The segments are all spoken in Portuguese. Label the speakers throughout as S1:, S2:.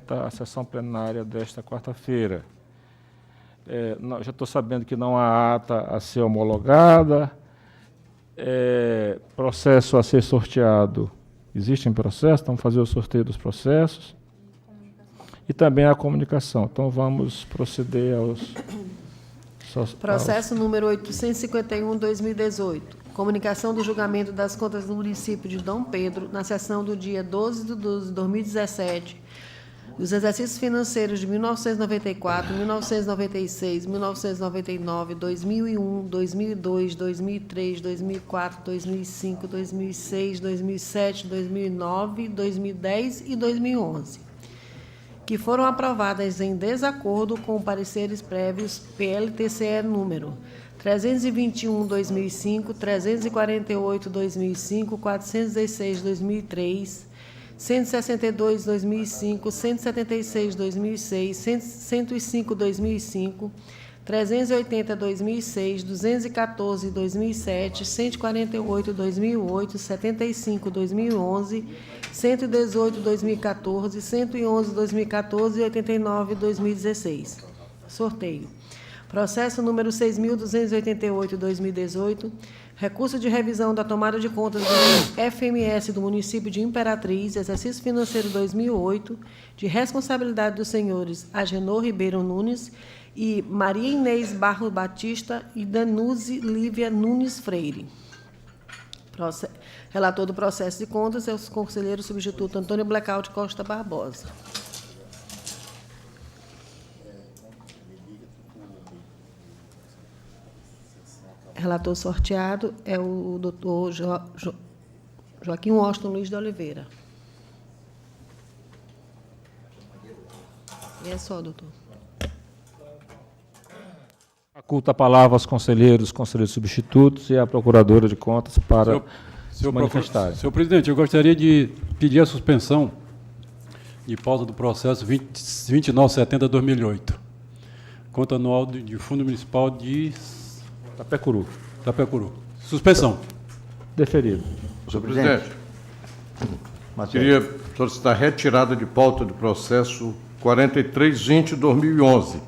S1: aberta a sessão plenária desta quarta-feira. Já estou sabendo que não há ata a ser homologada, processo a ser sorteado. Existe em processo, vamos fazer o sorteio dos processos. E também a comunicação. Então, vamos proceder aos...
S2: Processo número 851/2018. Comunicação do julgamento das contas do município de Dom Pedro, na sessão do dia 12/12/2017, dos exercícios financeiros de 1994, 1996, 1999, 2001, 2002, 2003, 2004, 2005, 2006, 2007, 2009, 2010 e 2011, que foram aprovadas em desacordo com pareceres prévios PLTCE número 321/2005, 348/2005, 416/2003, 162/2005, 176/2006, 105/2005, 380/2006, 214/2007, 148/2008, 75/2011, 118/2014, 111/2014 e 89/2016. Sorteio. Processo número 6.288/2018, recurso de revisão da tomada de contas do FMS do município de Imperatriz, exercício financeiro 2008, de responsabilidade dos senhores Agenor Ribeiro Nunes e Maria Inês Barro Batista e Danuze Lívia Nunes Freire. Relator do processo de contas é o conselheiro substituto Antônio Blackout Costa Barbosa. Relator sorteado é o doutor Joaquim Washington Luiz de Oliveira. E é só, doutor.
S1: Faculta a palavra aos conselheiros substitutos e à procuradora de contas para se manifestarem.
S3: Senhor presidente, eu gostaria de pedir a suspensão de pauta do processo 2970/2008, conta anual de Fundo Municipal de Itapecuru. Suspensão.
S1: Deferido.
S4: Senhor presidente, queria solicitar retirada de pauta do processo 4320/2011,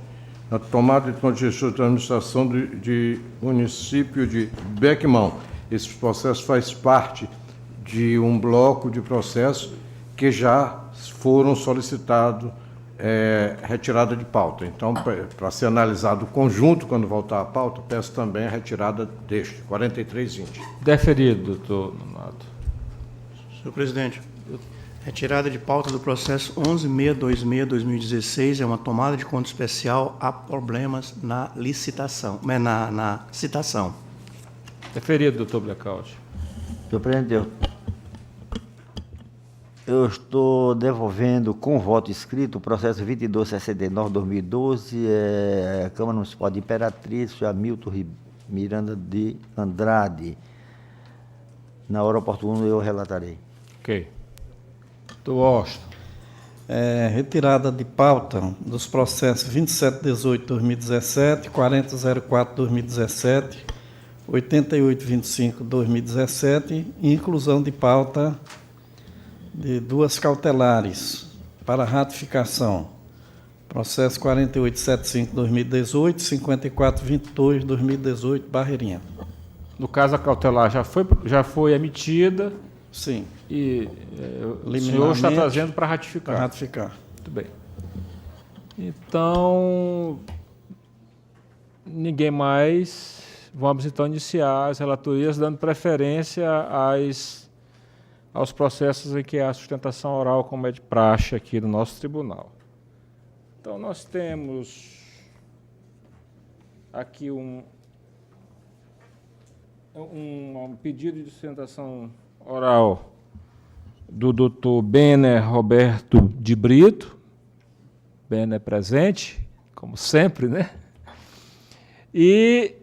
S4: na tomada de conta de gestor de administração de município de Bequimão. Esse processo faz parte de um bloco de processos que já foram solicitados retirada de pauta. Então, para ser analisado o conjunto, quando voltar à pauta, peço também a retirada deste, 4320.
S1: Deferido, doutor Nonato.
S5: Senhor presidente, retirada de pauta do processo 11.626/2016 é uma tomada de conta especial a problemas na licitação, na citação.
S1: Deferido, doutor Blackout.
S6: Senhor presidente, eu estou devolvendo com voto escrito o processo 2269/2012, Câmara Municipal de Imperatriz, Hamilton Miranda de Andrade. Na hora oportuna eu relatarei.
S1: Ok. Doutor Washington.
S7: Retirada de pauta dos processos 2718/2017, 4004/2017, 8825/2017 e inclusão de pauta de duas cautelares para ratificação. Processo 4875/2018, 5422/2018, Barreirinha.
S1: No caso, a cautelar já foi emitida.
S7: Sim.
S1: E o senhor está trazendo para ratificar.
S7: Para ratificar.
S1: Muito bem. Então, ninguém mais. Vamos, então, iniciar as relatorias, dando preferência aos processos em que há sustentação oral, como é de praxe aqui no nosso tribunal. Então, nós temos aqui um pedido de sustentação oral do doutor Benner Roberto de Brito. Benner presente, como sempre, né? E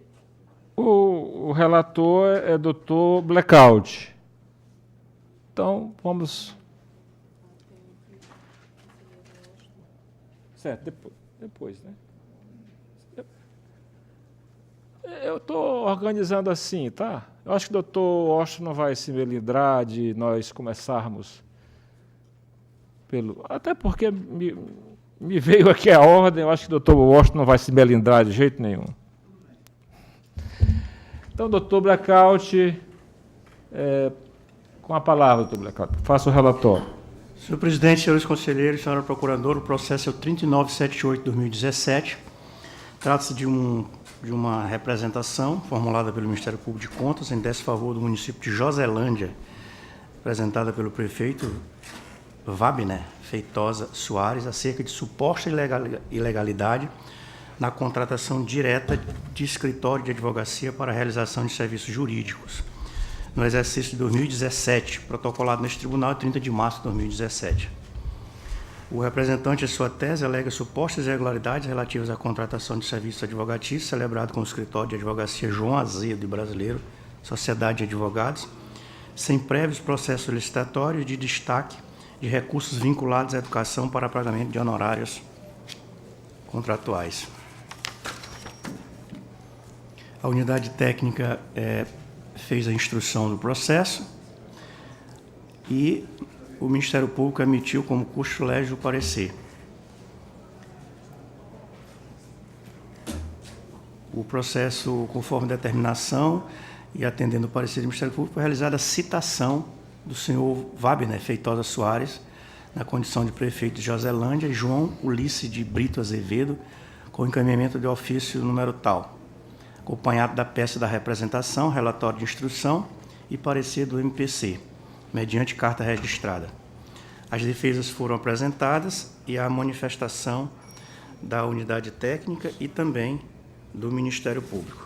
S1: o relator é doutor Blackout. Então, vamos... Certo, depois, né? Eu estou organizando assim, tá? Eu acho que o doutor Washington não vai se melindrar de nós começarmos Até porque me veio aqui a ordem, eu acho que o doutor Washington não vai se melindrar de jeito nenhum. Então, doutor Blackout, com a palavra, doutor Blackout, faça o relatório.
S5: Senhor presidente, senhores conselheiros, senhora procuradora, o processo é o 3978/2017. Trata-se de uma representação formulada pelo Ministério Público de Contas em desfavor do município de Joselândia, apresentada pelo prefeito Wabner Feitosa Soares, acerca de suposta ilegalidade na contratação direta de escritório de advocacia para a realização de serviços jurídicos, no exercício de 2017, protocolado neste tribunal em 30 de março de 2017. O representante, em sua tese, alega supostas irregularidades relativas à contratação de serviços advocatícios celebrado com o escritório de advocacia João Azedo e Brasileiro, Sociedade de Advogados, sem prévios processos licitatórios de destaque de recursos vinculados à educação para pagamento de honorários contratuais. A unidade técnica fez a instrução do processo e o Ministério Público emitiu como custo-légio o parecer. O processo, conforme determinação e atendendo o parecer do Ministério Público, foi realizada a citação do senhor Wabner Feitosa Soares, na condição de prefeito de Joselândia, e João Ulisses de Brito Azevedo, com encaminhamento de ofício número tal, acompanhado da peça da representação, relatório de instrução e parecer do MPC, mediante carta registrada. As defesas foram apresentadas e a manifestação da unidade técnica e também do Ministério Público.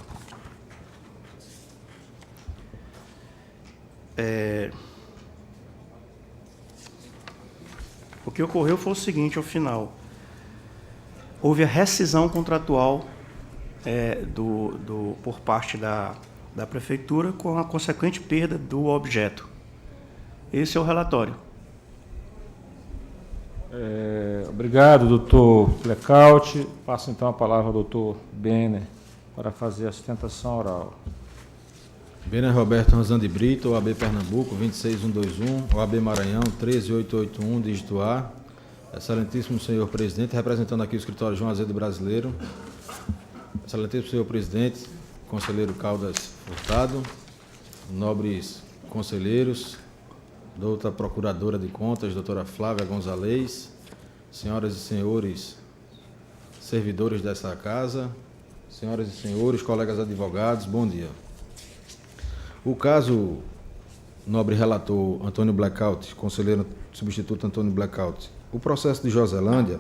S5: O que ocorreu foi o seguinte, ao final. Houve a rescisão contratual por parte da Prefeitura com a consequente perda do objeto. Esse é o relatório.
S1: Obrigado, doutor Blackout. Passo então a palavra ao doutor Benner para fazer a sustentação oral.
S8: Benner Roberto Ranzan de Brito, OAB Pernambuco, 26121, OAB Maranhão, 13881, dígito A. Excelentíssimo senhor presidente, representando aqui o escritório João Azedo Brasileiro. Excelentíssimo senhor presidente, conselheiro Caldas Furtado, nobres conselheiros, doutora procuradora de contas, doutora Flávia Gonzalez, senhoras e senhores servidores dessa casa, senhoras e senhores, colegas advogados, bom dia. O caso, nobre relator Antônio Blackout, conselheiro substituto Antônio Blackout, o processo de Joselândia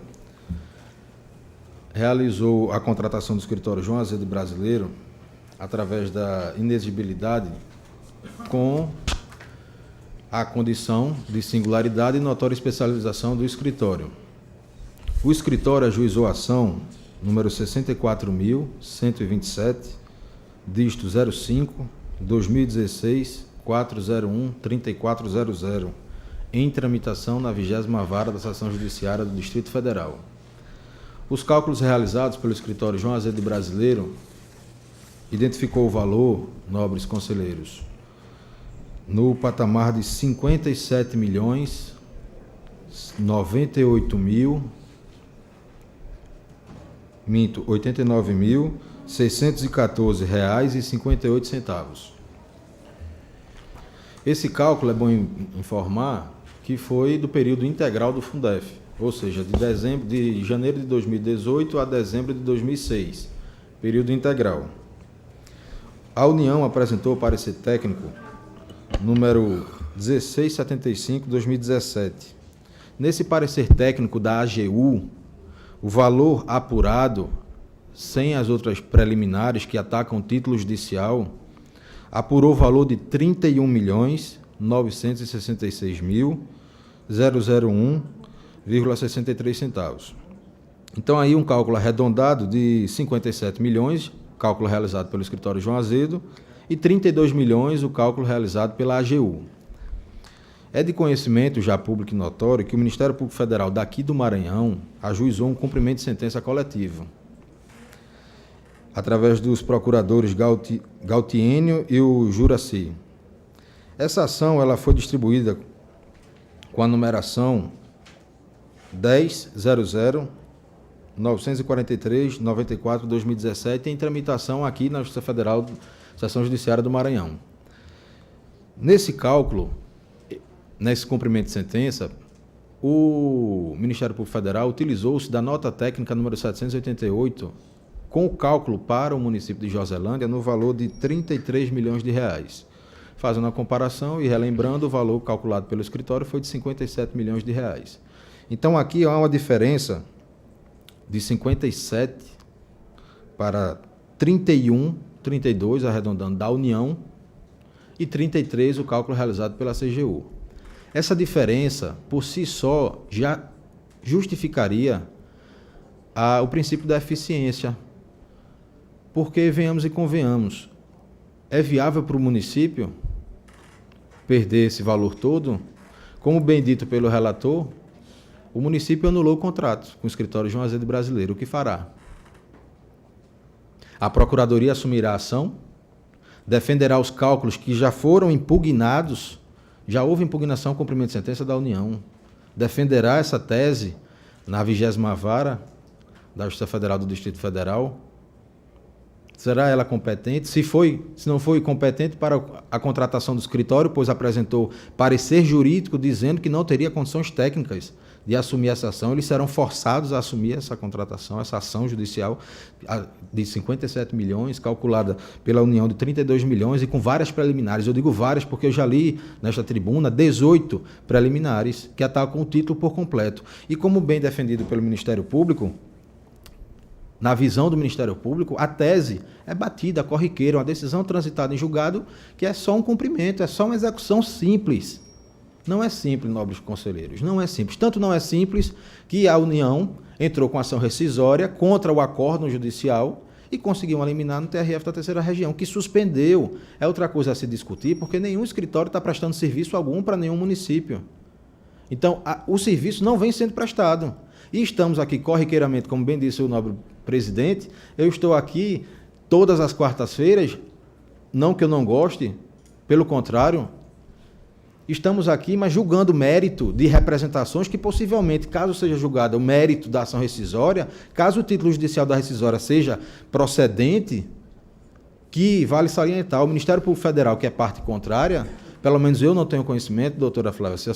S8: realizou a contratação do escritório João Azedo Brasileiro através da inexigibilidade com a condição de singularidade e notória especialização do escritório. O escritório ajuizou a ação número 64.127, dígito 05, 2016, 401-3400, em tramitação na 20ª Vara da Seção Judiciária do Distrito Federal. Os cálculos realizados pelo escritório João Azedo Brasileiro identificou o valor, nobres conselheiros, no patamar de 89.614 reais e 58 centavos. Esse cálculo é bom informar que foi do período integral do Fundef, ou seja, de janeiro de 2018 a dezembro de 2006, período integral. A União apresentou o parecer técnico número 1675/2017. Nesse parecer técnico da AGU, o valor apurado, sem as outras preliminares que atacam o título judicial, apurou o valor de R$ 31.966.001,63 centavos. Então, aí um cálculo arredondado de 57 milhões, cálculo realizado pelo escritório João Azedo, e 32 milhões, o cálculo realizado pela AGU. É de conhecimento já público e notório que o Ministério Público Federal daqui do Maranhão ajuizou um cumprimento de sentença coletiva, através dos procuradores Galtiênio e o Juraci. Essa ação ela foi distribuída com a numeração 10.00.943.94/2017 em tramitação aqui na Justiça Federal, Seção Judiciária do Maranhão. Nesse cálculo, nesse cumprimento de sentença, o Ministério Público Federal utilizou-se da nota técnica número 788 com o cálculo para o município de Joselândia no valor de R$ 33 milhões. Fazendo a comparação e relembrando, o valor calculado pelo escritório foi de R$ 57 milhões. Então, aqui há uma diferença de 57 para 31, 32, arredondando, da União, e 33, o cálculo realizado pela CGU. Essa diferença, por si só, já justificaria o princípio da eficiência. Porque, venhamos e convenhamos, é viável para o município perder esse valor todo? Como bem dito pelo relator, o município anulou o contrato com o escritório João Azevedo Brasileiro. O que fará? A Procuradoria assumirá a ação, defenderá os cálculos que já foram impugnados, já houve impugnação, cumprimento de sentença da União, defenderá essa tese na 20ª Vara da Justiça Federal do Distrito Federal. Será ela competente? Se não foi competente para a contratação do escritório, pois apresentou parecer jurídico dizendo que não teria condições técnicas de assumir essa ação, eles serão forçados a assumir essa contratação, essa ação judicial de 57 milhões, calculada pela União de 32 milhões e com várias preliminares. Eu digo várias porque eu já li nesta tribuna 18 preliminares que atacam o título por completo. E como bem defendido pelo Ministério Público, na visão do Ministério Público, a tese é batida, corriqueira, uma decisão transitada em julgado que é só um cumprimento, é só uma execução simples. Não é simples, nobres conselheiros, não é simples. Tanto não é simples que a União entrou com ação rescisória contra o acórdão judicial e conseguiu uma liminar no TRF da 3ª Região, que suspendeu. É outra coisa a se discutir, porque nenhum escritório está prestando serviço algum para nenhum município. Então, o serviço não vem sendo prestado. E estamos aqui corriqueiramente, como bem disse o nobre presidente, eu estou aqui todas as quartas-feiras, não que eu não goste, pelo contrário, estamos aqui, mas julgando mérito de representações que possivelmente, caso seja julgado o mérito da ação rescisória, caso o título judicial da rescisória seja procedente, que vale salientar, o Ministério Público Federal, que é parte contrária, pelo menos eu não tenho conhecimento, doutora Flávia, se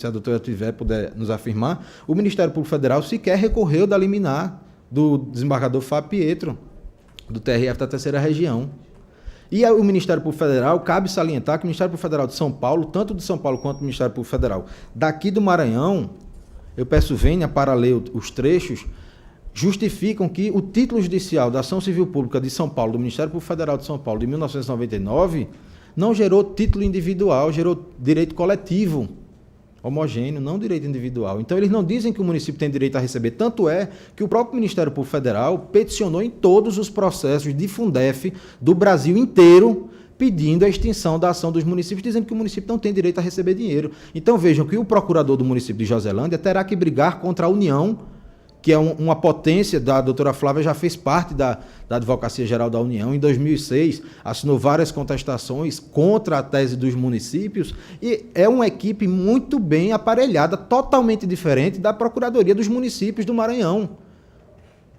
S8: a doutora tiver, puder nos afirmar, o Ministério Público Federal sequer recorreu da liminar do desembargador Fábio Pietro, do TRF da 3ª Região. E o Ministério Público Federal, cabe salientar que o Ministério Público Federal de São Paulo, tanto de São Paulo quanto do Ministério Público Federal daqui do Maranhão, eu peço vênia para ler os trechos, justificam que o título judicial da ação civil pública de São Paulo, do Ministério Público Federal de São Paulo, de 1999, não gerou título individual, gerou direito coletivo, homogêneo, não direito individual. Então, eles não dizem que o município tem direito a receber. Tanto é que o próprio Ministério Público Federal peticionou em todos os processos de Fundef do Brasil inteiro, pedindo a extinção da ação dos municípios, dizendo que o município não tem direito a receber dinheiro. Então, vejam que o procurador do município de Joselândia terá que brigar contra a União, que é uma potência da doutora Flávia, já fez parte da Advocacia Geral da União. Em 2006, assinou várias contestações contra a tese dos municípios e é uma equipe muito bem aparelhada, totalmente diferente da Procuradoria dos Municípios do Maranhão.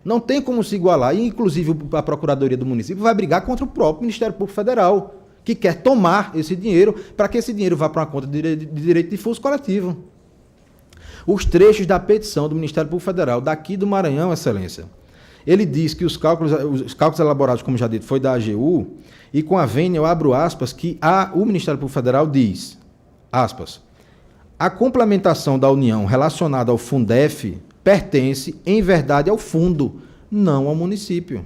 S8: Não tem como se igualar. E, inclusive, a Procuradoria do Município vai brigar contra o próprio Ministério Público Federal, que quer tomar esse dinheiro para que esse dinheiro vá para uma conta de direito difuso coletivo. Os trechos da petição do Ministério Público Federal daqui do Maranhão, Excelência, ele diz que os cálculos elaborados, como já dito, foi da AGU, e com a vênia eu abro aspas, que o Ministério Público Federal diz, aspas, a complementação da União relacionada ao Fundef pertence, em verdade, ao fundo, não ao município.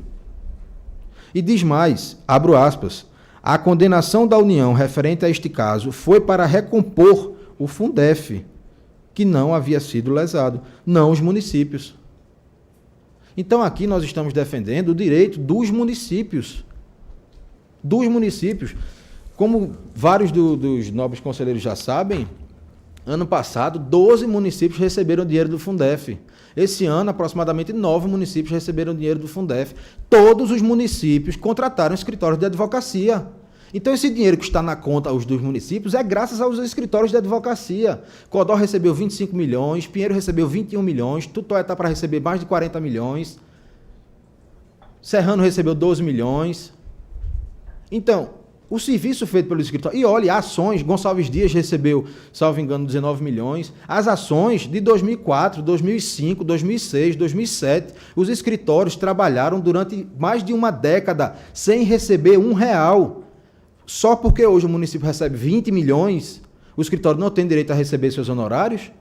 S8: E diz mais, abro aspas, a condenação da União referente a este caso foi para recompor o Fundef, que não havia sido lesado, não os municípios. Então, aqui nós estamos defendendo o direito dos municípios. Dos municípios. Como vários dos nobres conselheiros já sabem, ano passado, 12 municípios receberam dinheiro do Fundef. Esse ano, aproximadamente 9 municípios receberam dinheiro do Fundef. Todos os municípios contrataram escritórios de advocacia. Então, esse dinheiro que está na conta dos municípios é graças aos escritórios de advocacia. Codó recebeu 25 milhões, Pinheiro recebeu 21 milhões, Tutóia está para receber mais de 40 milhões, Serrano recebeu 12 milhões. Então, o serviço feito pelo escritório... E olha, ações, Gonçalves Dias recebeu, salvo engano, 19 milhões. As ações de 2004, 2005, 2006, 2007, os escritórios trabalharam durante mais de uma década sem receber R$1. Só porque hoje o município recebe 20 milhões, o escritório não tem direito a receber seus honorários,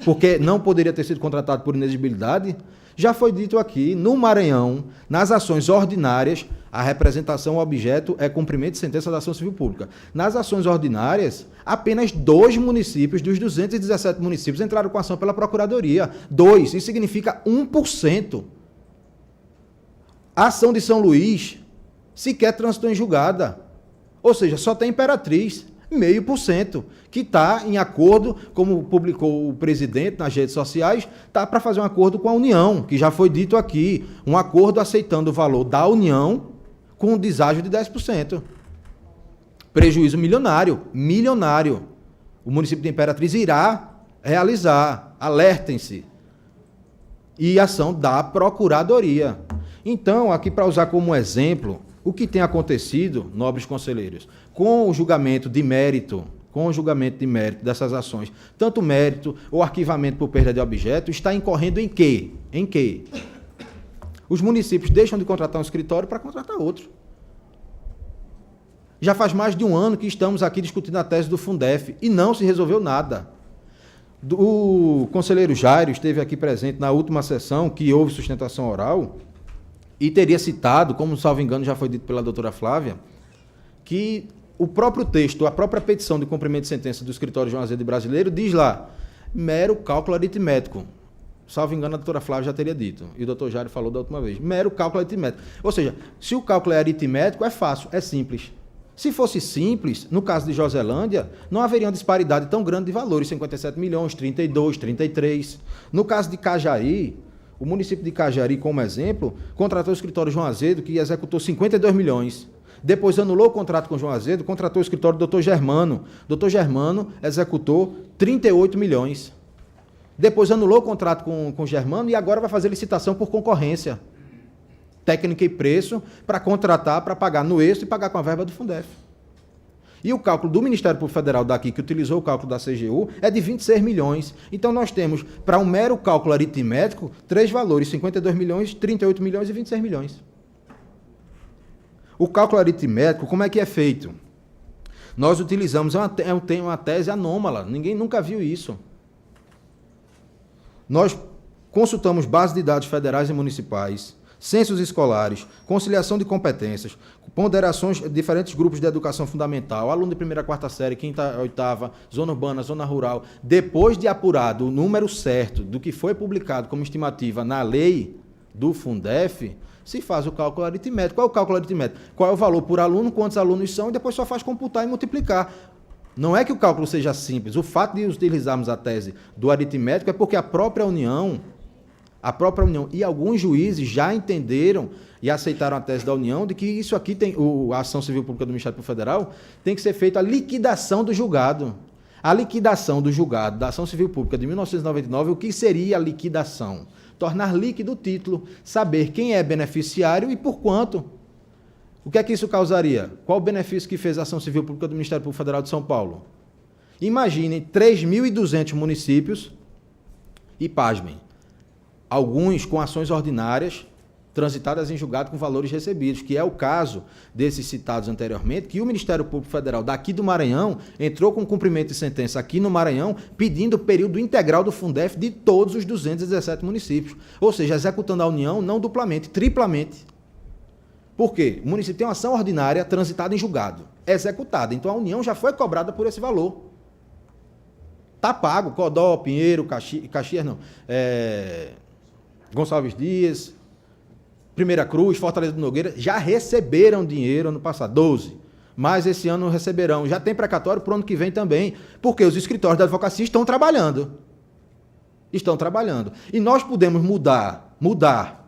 S8: porque não poderia ter sido contratado por inexigibilidade. Já foi dito aqui, no Maranhão, nas ações ordinárias, a representação objeto é cumprimento de sentença da ação civil pública. Nas ações ordinárias, apenas 2 municípios dos 217 municípios entraram com ação pela Procuradoria. 2, isso significa 1%. A ação de São Luís sequer transitou em julgada. Ou seja, só tem Imperatriz, 0,5%, que está em acordo, como publicou o presidente nas redes sociais, está para fazer um acordo com a União, que já foi dito aqui, um acordo aceitando o valor da União com um deságio de 10%. Prejuízo milionário, milionário. O município de Imperatriz irá realizar, alertem-se. E ação da Procuradoria. Então, aqui para usar como exemplo, o que tem acontecido, nobres conselheiros, com o julgamento de mérito dessas ações, tanto mérito ou arquivamento por perda de objeto, está incorrendo em quê? Em quê? Os municípios deixam de contratar um escritório para contratar outro. Já faz mais de um ano que estamos aqui discutindo a tese do Fundef e não se resolveu nada. O conselheiro Jairo esteve aqui presente na última sessão que houve sustentação oral e teria citado, como salvo engano já foi dito pela doutora Flávia, que o próprio texto, a própria petição de cumprimento de sentença do escritório João Azevedo Brasileiro diz lá, mero cálculo aritmético. Salvo engano, a doutora Flávia já teria dito, e o doutor Jairo falou da última vez, mero cálculo aritmético. Ou seja, se o cálculo é aritmético, é fácil, é simples. Se fosse simples, no caso de Joselândia, não haveria uma disparidade tão grande de valores, 57 milhões, 32, 33. No caso de Cajari, o município de Cajari, como exemplo, contratou o escritório João Azevedo, que executou 52 milhões. Depois anulou o contrato com o João Azevedo, contratou o escritório do Dr. Germano. Dr. Germano executou 38 milhões. Depois anulou o contrato com o Germano e agora vai fazer licitação por concorrência. Técnica e preço para contratar, para pagar no eixo e pagar com a verba do Fundef. E o cálculo do Ministério Público Federal daqui, que utilizou o cálculo da CGU, é de 26 milhões. Então nós temos, para um mero cálculo aritmético, 3 valores, 52 milhões, 38 milhões e 26 milhões. O cálculo aritmético, como é que é feito? Nós utilizamos, uma tese anômala, ninguém nunca viu isso. Nós consultamos bases de dados federais e municipais, censos escolares, conciliação de competências, ponderações de diferentes grupos de educação fundamental, aluno de primeira a quarta série, quinta a oitava, zona urbana, zona rural. Depois de apurado o número certo do que foi publicado como estimativa na lei do Fundef, se faz o cálculo aritmético. Qual é o cálculo aritmético? Qual é o valor por aluno, quantos alunos são, e depois só faz computar e multiplicar. Não é que o cálculo seja simples. O fato de utilizarmos a tese do aritmético é porque a própria União e alguns juízes já entenderam e aceitaram a tese da União de que isso aqui tem, a ação civil pública do Ministério Público Federal, tem que ser feita a liquidação do julgado. A liquidação do julgado da ação civil pública de 1999, o que seria a liquidação? Tornar líquido o título, saber quem é beneficiário e por quanto. O que é que isso causaria? Qual o benefício que fez a ação civil pública do Ministério Público Federal de São Paulo? Imaginem 3.200 municípios e, pasmem, alguns com ações ordinárias transitadas em julgado com valores recebidos, que é o caso desses citados anteriormente, que o Ministério Público Federal daqui do Maranhão entrou com cumprimento de sentença aqui no Maranhão, pedindo o período integral do Fundef de todos os 217 municípios. Ou seja, executando a União não duplamente, triplamente. Por quê? O município tem uma ação ordinária transitada em julgado, executada. Então a União já foi cobrada por esse valor. Está pago, Codó, Pinheiro, Caxias não, Gonçalves Dias, Primeira Cruz, Fortaleza do Nogueira, já receberam dinheiro ano passado, 12. Mas esse ano receberão. Já tem precatório para o ano que vem também, porque os escritórios da advocacia estão trabalhando. Estão trabalhando. E nós podemos mudar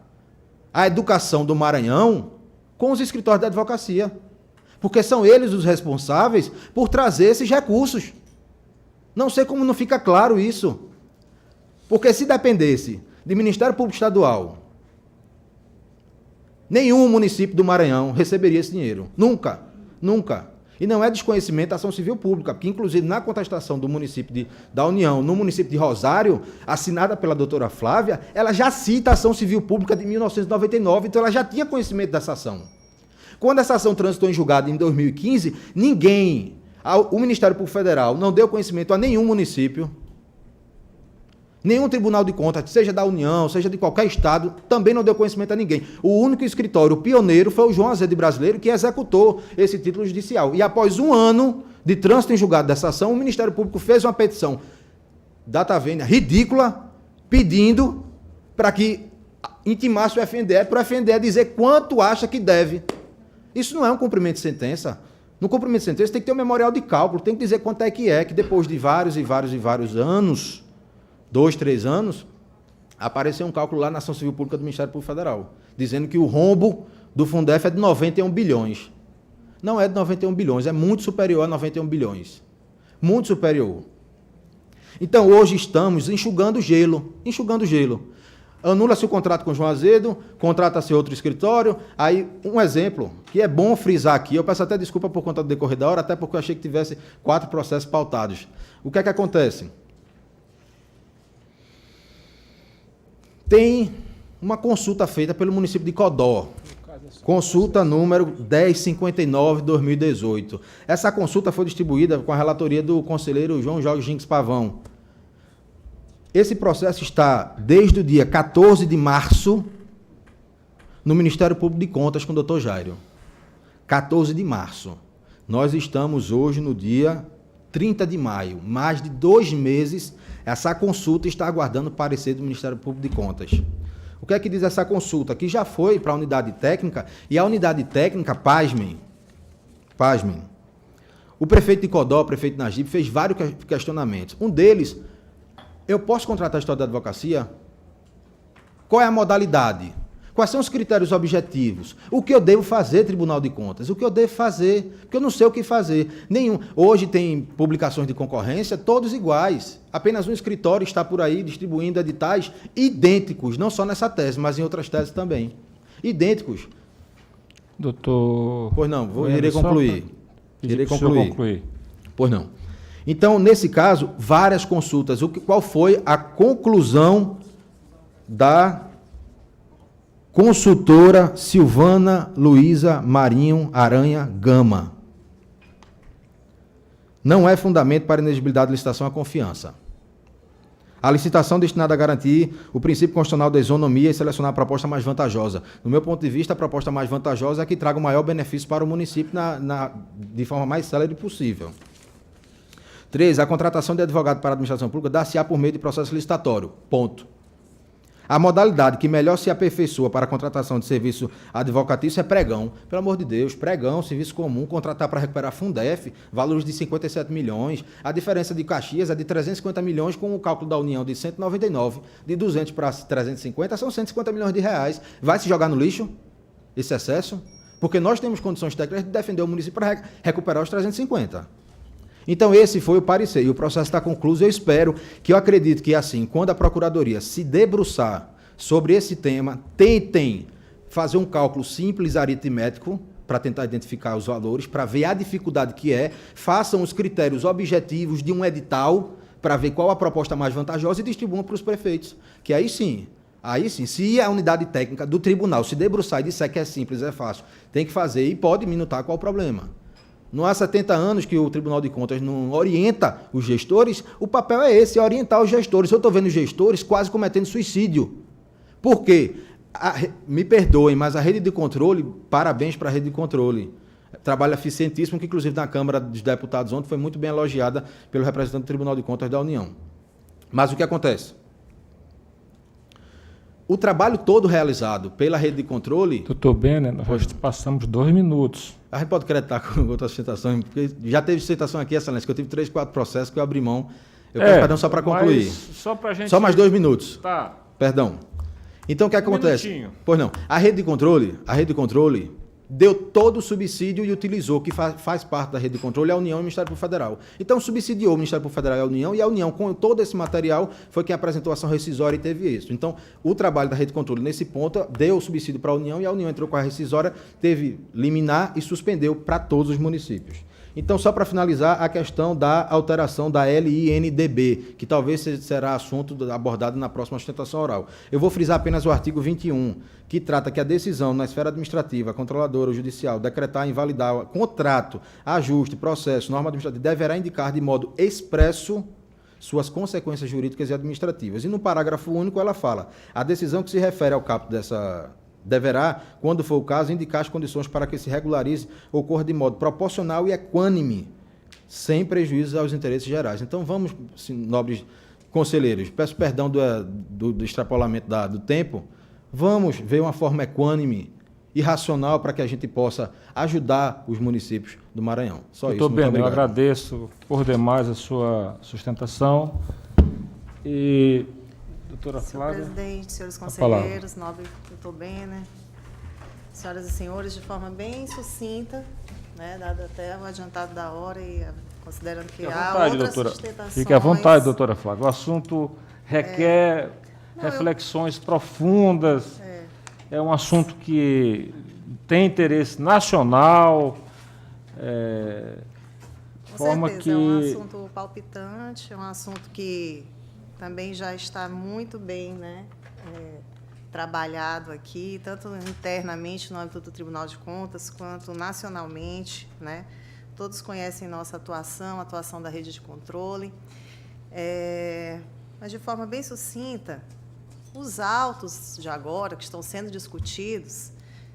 S8: a educação do Maranhão com os escritórios da advocacia. Porque são eles os responsáveis por trazer esses recursos. Não sei como não fica claro isso. Porque se dependesse de Ministério Público Estadual, nenhum município do Maranhão receberia esse dinheiro. Nunca. Nunca. E não é desconhecimento da ação civil pública, porque inclusive na contestação do município da União, no município de Rosário, assinada pela doutora Flávia, ela já cita a ação civil pública de 1999, então ela já tinha conhecimento dessa ação. Quando essa ação transitou em julgado em 2015, o Ministério Público Federal não deu conhecimento a nenhum município, nenhum tribunal de contas, seja da União, seja de qualquer estado, também não deu conhecimento a ninguém. O único escritório pioneiro foi o João Azevedo Brasileiro, que executou esse título judicial. E após um ano de trânsito em julgado dessa ação, o Ministério Público fez uma petição data vênia ridícula, pedindo para que intimasse o FNDE, para o FNDE dizer quanto acha que deve. Isso não é um cumprimento de sentença. No cumprimento de sentença tem que ter um memorial de cálculo, tem que dizer quanto é que depois de vários anos, 2, 3 anos, apareceu um cálculo lá na ação civil pública do Ministério Público Federal, dizendo que o rombo do Fundef é de 91 bilhões. Não é de 91 bilhões, é muito superior a 91 bilhões. Muito superior. Então, hoje estamos enxugando gelo. Anula-se o contrato com o João Azevedo, contrata-se outro escritório. Aí, um exemplo, que é bom frisar aqui, eu peço até desculpa por conta do decorrer da hora, até porque eu achei que tivesse 4 processos pautados. O que é que acontece? Tem uma consulta feita pelo município de Codó, consulta número 1059/2018. Essa consulta foi distribuída com a relatoria do conselheiro João Jorge Jinques Pavão. Esse processo está desde o dia 14 de março no Ministério Público de Contas com o Dr. Jairo. 14 de março. Nós estamos hoje no dia 30 de maio. Mais de 2 meses, essa consulta está aguardando o parecer do Ministério Público de Contas. O que é que diz essa consulta? Que já foi para a unidade técnica, e a unidade técnica, pasmem, o prefeito de Codó, o prefeito Najib, fez vários questionamentos. Um deles, eu posso contratar a história da advocacia? Qual é a modalidade? Quais são os critérios objetivos? O que eu devo fazer, Tribunal de Contas? O que eu devo fazer? Porque eu não sei o que fazer. Nenhum. Hoje tem publicações de concorrência, todos iguais. Apenas um escritório está por aí distribuindo editais idênticos, não só nessa tese, mas em outras teses também. Idênticos.
S1: Doutor...
S8: Pois não, irei concluir. Pois não. Então, nesse caso, várias consultas. Qual foi a conclusão da consultora Silvana Luísa Marinho Aranha Gama? Não é fundamento para inexigibilidade de licitação a confiança. A licitação destinada a garantir o princípio constitucional da isonomia e selecionar a proposta mais vantajosa. No meu ponto de vista, a proposta mais vantajosa é a que traga o maior benefício para o município de forma mais célere possível. 3. A contratação de advogado para a administração pública dá-se-á por meio de processo licitatório. Ponto. A modalidade que melhor se aperfeiçoa para a contratação de serviço advocatício é pregão. Pelo amor de Deus, pregão, serviço comum, contratar para recuperar Fundef, valores de 57 milhões. A diferença de Caxias é de 350 milhões, com o cálculo da União de 199, de 200 para 350, são 150 milhões de reais. Vai se jogar no lixo esse excesso? Porque nós temos condições técnicas de defender o município para recuperar os 350. Então, esse foi o parecer, e o processo está concluído. Eu acredito que, assim, quando a Procuradoria se debruçar sobre esse tema, tentem fazer um cálculo simples aritmético para tentar identificar os valores, para ver a dificuldade que é, façam os critérios objetivos de um edital para ver qual a proposta mais vantajosa e distribuam para os prefeitos. Que aí sim, se a unidade técnica do tribunal se debruçar e disser que é simples, é fácil, tem que fazer e pode minutar qual o problema. Não há 70 anos que o Tribunal de Contas não orienta os gestores, o papel é esse, é orientar os gestores. Eu estou vendo os gestores quase cometendo suicídio. Por quê? Me perdoem, mas a rede de controle, parabéns para a rede de controle. Trabalho eficientíssimo, que inclusive na Câmara dos Deputados ontem foi muito bem elogiada pelo representante do Tribunal de Contas da União. Mas o que acontece? O trabalho todo realizado pela rede de controle...
S1: Doutor Benner, nós passamos 2 minutos.
S8: A gente pode acreditar com outras citações, porque já teve citação aqui, Excelência, que eu tive 3, 4 processos que eu abri mão. Eu peço perdão só para concluir. Só mais 2 minutos.
S1: Tá.
S8: Perdão. Então, o que acontece?
S1: Minutinho.
S8: Pois não. A rede de controle, deu todo o subsídio e utilizou, que faz parte da rede de controle, a União e o Ministério Público Federal. Então, subsidiou o Ministério Público Federal e a União, com todo esse material, foi quem apresentou a ação rescisória e teve êxito. Então, o trabalho da rede de controle, nesse ponto, deu o subsídio para a União e a União entrou com a rescisória, teve liminar e suspendeu para todos os municípios. Então, só para finalizar, a questão da alteração da LINDB, que talvez será assunto abordado na próxima sustentação oral. Eu vou frisar apenas o artigo 21, que trata que a decisão na esfera administrativa, controladora ou judicial, decretar, invalidar contrato, ajuste, processo, norma administrativa, deverá indicar de modo expresso suas consequências jurídicas e administrativas. E no parágrafo único ela fala, a decisão que se refere ao caput dessa deverá, quando for o caso, indicar as condições para que se regularize ou ocorra de modo proporcional e equânime, sem prejuízo aos interesses gerais. Então, vamos, nobres conselheiros, peço perdão do extrapolamento do tempo, vamos ver uma forma equânime e racional para que a gente possa ajudar os municípios do Maranhão. Só isso,
S1: Doutor
S8: muito
S1: Beno, eu
S8: obrigado.
S1: agradeço por demais a sua sustentação. E, doutora
S9: Senhor
S1: Flávia?
S9: presidente, senhores
S1: a palavra.
S9: conselheiros, nobre doutor Bena, senhoras e senhores, de forma bem sucinta, né, dado até o adiantado da hora e considerando que
S1: Fique à
S9: há
S1: vontade,
S9: outras
S1: doutora.
S9: sustentações...
S1: Fique à vontade, doutora Flávia. O assunto requer reflexões profundas. É um assunto que tem interesse nacional.
S9: Com
S1: Forma
S9: certeza,
S1: que...
S9: é um assunto palpitante, é um assunto que também já está muito bem, né, trabalhado aqui, tanto internamente no âmbito do Tribunal de Contas, quanto nacionalmente, né? Todos conhecem nossa atuação, a atuação da rede de controle. Mas, de forma bem sucinta, os autos de agora, que estão sendo discutidos,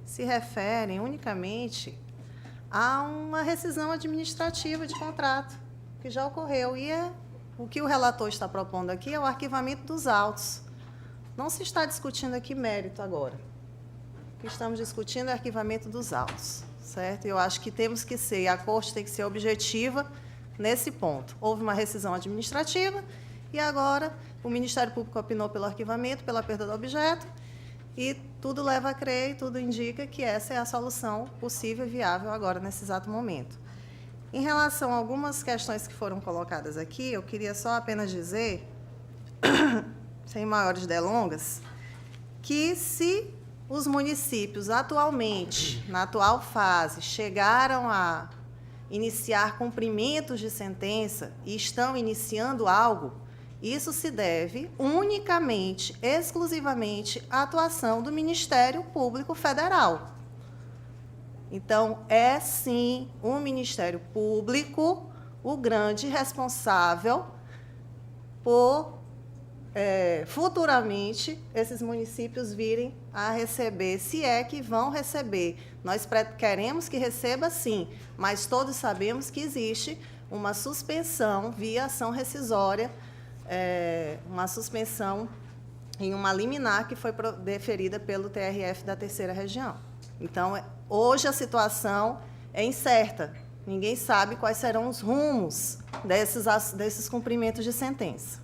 S9: se referem unicamente a uma rescisão administrativa de contrato, que já ocorreu. E o que o relator está propondo aqui é o arquivamento dos autos. Não se está discutindo aqui mérito agora. O que estamos discutindo é o arquivamento dos autos, certo? Eu acho que temos que ser, a Corte tem que ser objetiva nesse ponto. Houve uma rescisão administrativa e agora o Ministério Público opinou pelo arquivamento, pela perda do objeto, e tudo leva a crer e tudo indica que essa é a solução possível e viável agora, nesse exato momento. Em relação a algumas questões que foram colocadas aqui, eu queria só apenas dizer, sem maiores delongas, que se os municípios atualmente, na atual fase, chegaram a iniciar cumprimentos de sentença e estão iniciando algo, isso se deve unicamente, exclusivamente, à atuação do Ministério Público Federal. Então, é sim o Ministério Público o grande responsável por, futuramente, esses municípios virem a receber, se é que vão receber. Nós queremos que receba, sim, mas todos sabemos que existe uma suspensão via ação rescisória, uma suspensão em uma liminar que foi deferida pelo TRF da Terceira Região. Então, hoje a situação é incerta. Ninguém sabe quais serão os rumos desses cumprimentos de sentença.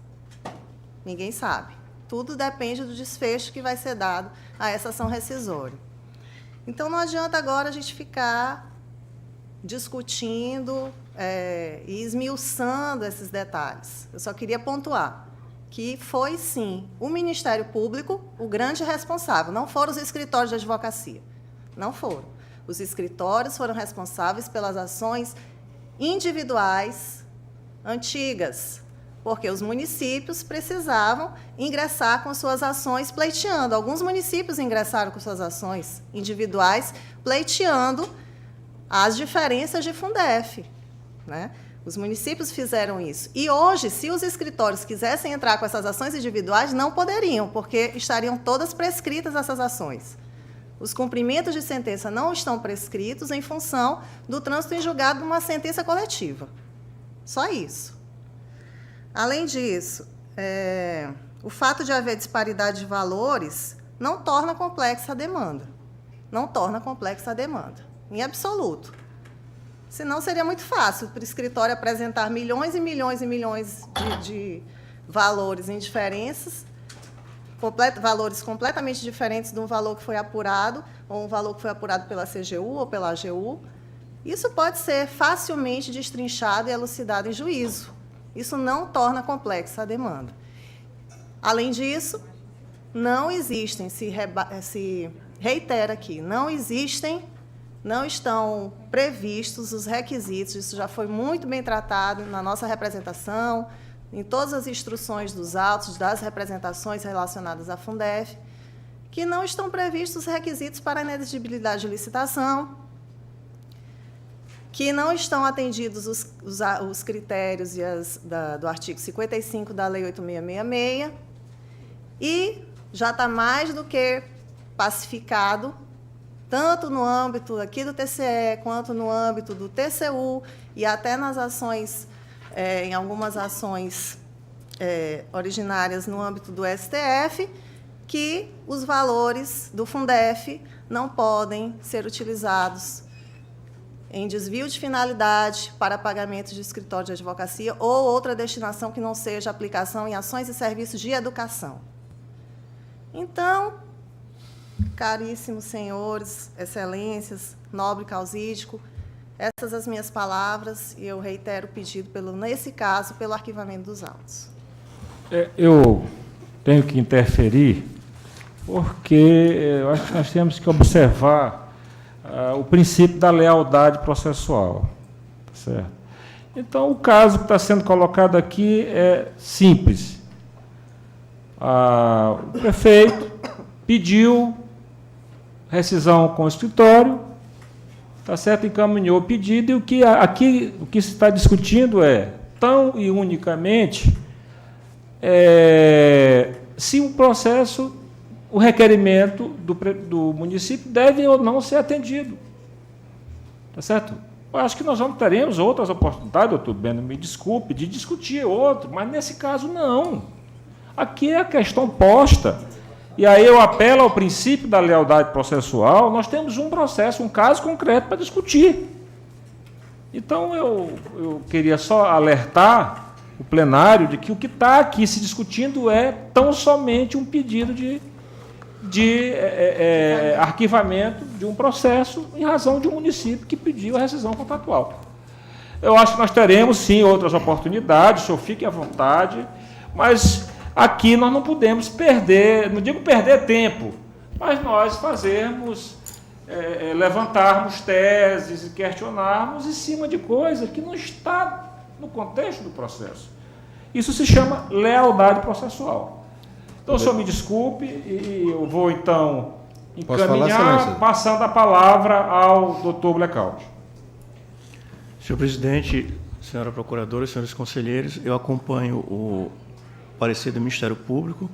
S9: Ninguém sabe. Tudo depende do desfecho que vai ser dado a essa ação rescisória. Então, não adianta agora a gente ficar discutindo e esmiuçando esses detalhes. Eu só queria pontuar que foi, sim, o Ministério Público o grande responsável, não foram os escritórios de advocacia. Não foram. Os escritórios foram responsáveis pelas ações individuais antigas, porque os municípios precisavam ingressar com suas ações pleiteando. Alguns municípios ingressaram com suas ações individuais pleiteando as diferenças de Fundef, né? Os municípios fizeram isso. E hoje, se os escritórios quisessem entrar com essas ações individuais, não poderiam, porque estariam todas prescritas essas ações. Os cumprimentos de sentença não estão prescritos em função do trânsito em julgado de uma sentença coletiva. Só isso. Além disso, o fato de haver disparidade de valores não torna complexa a demanda. Não torna complexa a demanda, em absoluto. Senão seria muito fácil para o escritório apresentar milhões e milhões e milhões de valores em diferenças valores completamente diferentes de um valor que foi apurado, ou um valor que foi apurado pela CGU ou pela AGU. Isso pode ser facilmente destrinchado e elucidado em juízo. Isso não torna complexa a demanda. Além disso, não existem, se reitera aqui, não estão previstos os requisitos, isso já foi muito bem tratado na nossa representação, em todas as instruções dos autos, das representações relacionadas à Fundef, que não estão previstos os requisitos para a inelegibilidade de licitação, que não estão atendidos os critérios do artigo 55 da Lei 8.666, e já está mais do que pacificado, tanto no âmbito aqui do TCE, quanto no âmbito do TCU, e até nas ações, em algumas ações originárias no âmbito do STF, que os valores do Fundef não podem ser utilizados em desvio de finalidade para pagamento de escritório de advocacia ou outra destinação que não seja aplicação em ações e serviços de educação. Então, caríssimos senhores, excelências, nobre causídico, essas as minhas palavras, e eu reitero o pedido, nesse caso, pelo arquivamento dos autos.
S1: Eu tenho que interferir, porque eu acho que nós temos que observar o princípio da lealdade processual. Certo? Então, o caso que está sendo colocado aqui é simples. O prefeito pediu rescisão com o escritório, tá certo? Encaminhou o pedido, e o que se está discutindo é, tão e unicamente, se o processo, o requerimento do município deve ou não ser atendido. Tá certo? Eu acho que nós teremos outras oportunidades, doutor Beno, me desculpe, de discutir outro, mas nesse caso não. Aqui é a questão posta. E aí eu apelo ao princípio da lealdade processual. Nós temos um processo, um caso concreto para discutir. Então, eu queria só alertar o plenário de que o que está aqui se discutindo é tão somente um pedido de arquivamento de um processo em razão de um município que pediu a rescisão contratual. Eu acho que nós teremos, sim, outras oportunidades, o senhor fique à vontade, mas aqui nós não podemos perder, não digo perder tempo, mas nós levantarmos teses e questionarmos em cima de coisa que não está no contexto do processo. Isso se chama lealdade processual. Então, o senhor me desculpe, e eu vou, então, encaminhar, passando a palavra ao doutor Blackout.
S5: Senhor presidente, senhora procuradora, senhores conselheiros, eu acompanho o parecer do Ministério Público,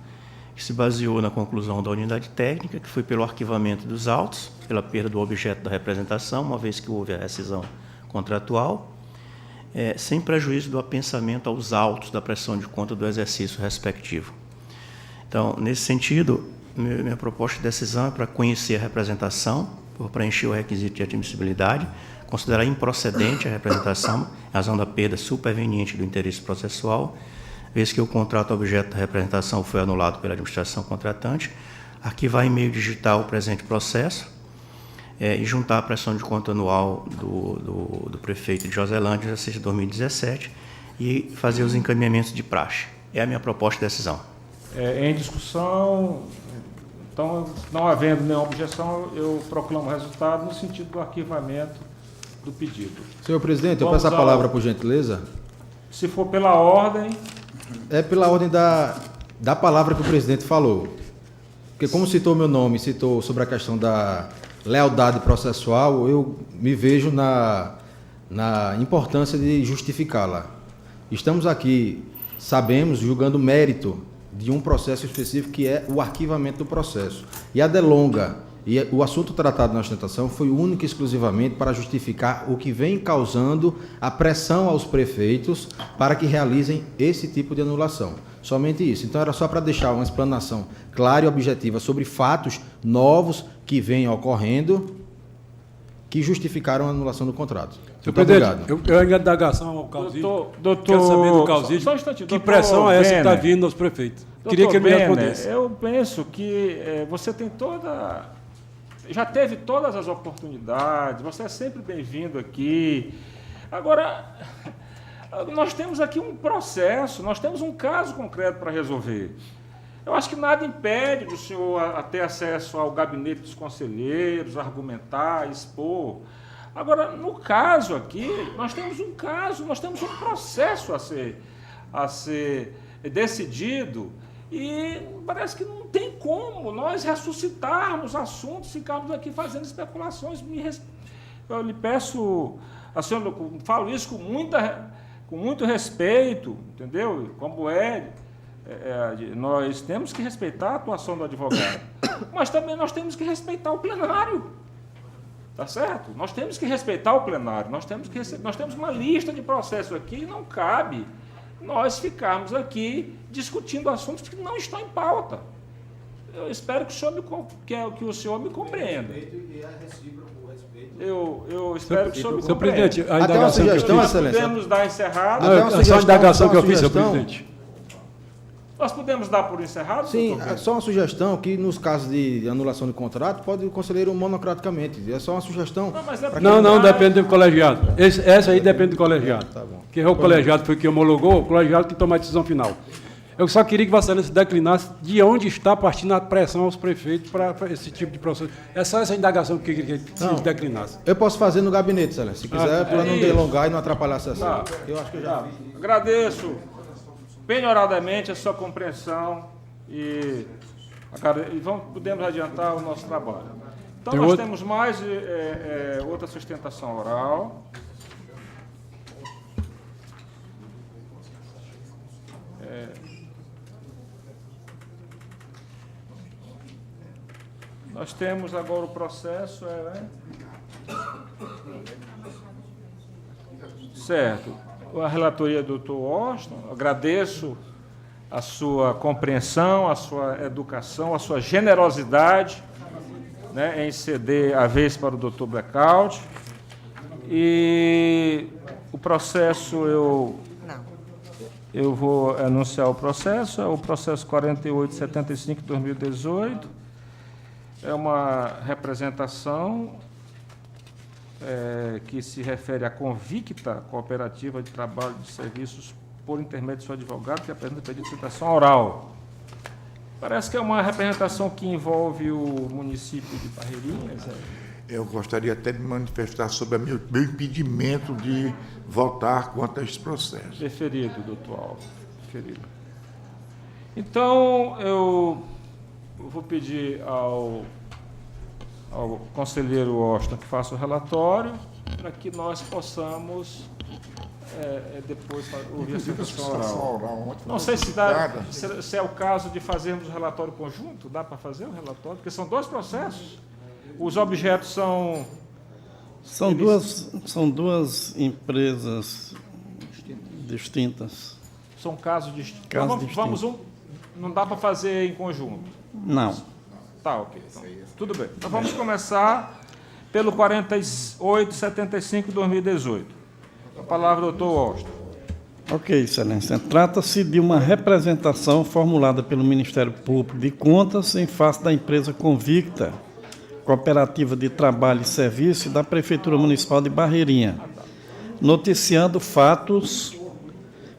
S5: que se baseou na conclusão da unidade técnica, que foi pelo arquivamento dos autos, pela perda do objeto da representação, uma vez que houve a rescisão contratual, sem prejuízo do apensamento aos autos da prestação de conta do exercício respectivo. Então, nesse sentido, minha proposta de decisão é para conhecer a representação, por preencher o requisito de admissibilidade, considerar improcedente a representação, em razão da perda superveniente do interesse processual, vez que o contrato objeto da representação foi anulado pela administração contratante, arquivar em meio digital o presente processo e juntar a prestação de conta anual do prefeito de Joselândia, exercício de 2017, e fazer os encaminhamentos de praxe. É a minha proposta de decisão.
S1: Em discussão, então, não havendo nenhuma objeção, eu proclamo o resultado no sentido do arquivamento do pedido.
S8: Senhor presidente, eu peço a palavra, por gentileza.
S1: Se for pela ordem...
S8: É pela ordem da palavra que o presidente falou. Porque como citou meu nome, citou sobre a questão da lealdade processual, eu me vejo na importância de justificá-la. Estamos aqui, sabemos, julgando o mérito de um processo específico, que é o arquivamento do processo. E a delonga, e o assunto tratado na ostentação foi único e exclusivamente para justificar o que vem causando a pressão aos prefeitos para que realizem esse tipo de anulação. Somente isso. Então, era só para deixar uma explanação clara e objetiva sobre fatos novos que vêm ocorrendo, que justificaram a anulação do contrato.
S3: Senhor
S8: Muito
S3: presidente,
S8: obrigado.
S3: eu ainda indagação ao Calzito.
S1: Doutor,
S3: Quero saber do Calzito,
S1: só um instantinho,
S3: que
S1: doutor
S3: pressão é essa que está
S1: Benner.
S3: vindo aos prefeitos.
S1: Doutor
S3: Queria que ele me
S1: Benner,
S3: respondesse.
S1: eu penso que você tem já teve todas as oportunidades, você é sempre bem-vindo aqui. Agora, nós temos aqui um processo, nós temos um caso concreto para resolver. Eu acho que nada impede do senhor ter acesso ao gabinete dos conselheiros, argumentar, expor. Agora, no caso aqui, nós temos um processo a ser decidido, e parece que não tem como nós ressuscitarmos assuntos, ficarmos aqui fazendo especulações. Eu lhe peço, a senhora, eu falo isso com muito respeito, entendeu? Como nós temos que respeitar a atuação do advogado, mas também nós temos que respeitar o plenário. Tá certo? Nós temos que respeitar o plenário, nós temos uma lista de processos aqui e não cabe nós ficarmos aqui discutindo assuntos que não estão em pauta. Eu espero que o senhor me compreenda. Eu espero que o senhor me
S3: Senhor
S1: compreenda.
S3: presidente, a
S8: Até uma
S3: indagação que eu
S8: sugestão,
S3: fiz...
S1: Nós
S8: Excelência.
S1: podemos dar encerrado.
S8: Até uma
S3: Não, só a
S8: sugestão,
S3: indagação que eu
S8: só uma
S3: fiz, senhor
S8: sugestão.
S3: presidente.
S1: Nós podemos dar por encerrado?
S8: Sim,
S1: doutor Pedro?
S8: é só uma sugestão que nos casos de anulação de contrato pode o conselheiro monocraticamente. É só uma sugestão.
S1: Não, mas é
S3: Não, depende do colegiado. Essa aí depende do colegiado.
S8: Tá bom.
S3: Que é o colegiado foi que homologou, o colegiado que toma a decisão final. Eu só queria que Vossa Excelência declinasse de onde está partindo a pressão aos prefeitos para esse tipo de processo. É só essa indagação que eu queria que se declinasse.
S8: Eu posso fazer no gabinete, Excelência, se quiser, para não
S1: isso.
S8: delongar e não atrapalhar a sessão.
S1: Tá.
S8: Eu acho que eu já fiz.
S1: Agradeço penhoradamente a sua compreensão e podemos adiantar o nosso trabalho. Então,
S3: Tem
S1: nós
S3: outro?
S1: temos mais outra sustentação oral. Nós temos agora o processo. Certo. A relatoria do Dr. Washington, agradeço a sua compreensão, a sua educação, a sua generosidade, né, em ceder a vez para o Dr. Blackout. E o processo, eu vou anunciar o processo, é o processo 4875/2018, é uma representação que se refere à convicta cooperativa de trabalho de serviços por intermédio do seu advogado, que apresenta pedido de citação oral. Parece que é uma representação que envolve o município de Barreirinhas.
S10: Eu gostaria até de manifestar sobre o meu impedimento de votar contra esse processo.
S1: Deferido, doutor Alves. Deferido. Então, eu vou pedir ao conselheiro Washington que faça o relatório, para que nós possamos depois ouvir a citação oral. Não sei se é o caso de fazermos o relatório conjunto. Dá para fazer o relatório? Porque são dois processos. Os objetos são...
S7: São duas empresas distintas.
S1: São casos distintos.
S7: Casos
S1: Não dá para fazer em conjunto?
S7: Não.
S1: Tá, ok. Então, tudo bem. Então vamos começar pelo 4875/2018. A palavra, doutor Washington.
S7: Ok, Excelência. Trata-se de uma representação formulada pelo Ministério Público de Contas em face da empresa Convicta, Cooperativa de Trabalho e Serviço da Prefeitura Municipal de Barreirinha, noticiando fatos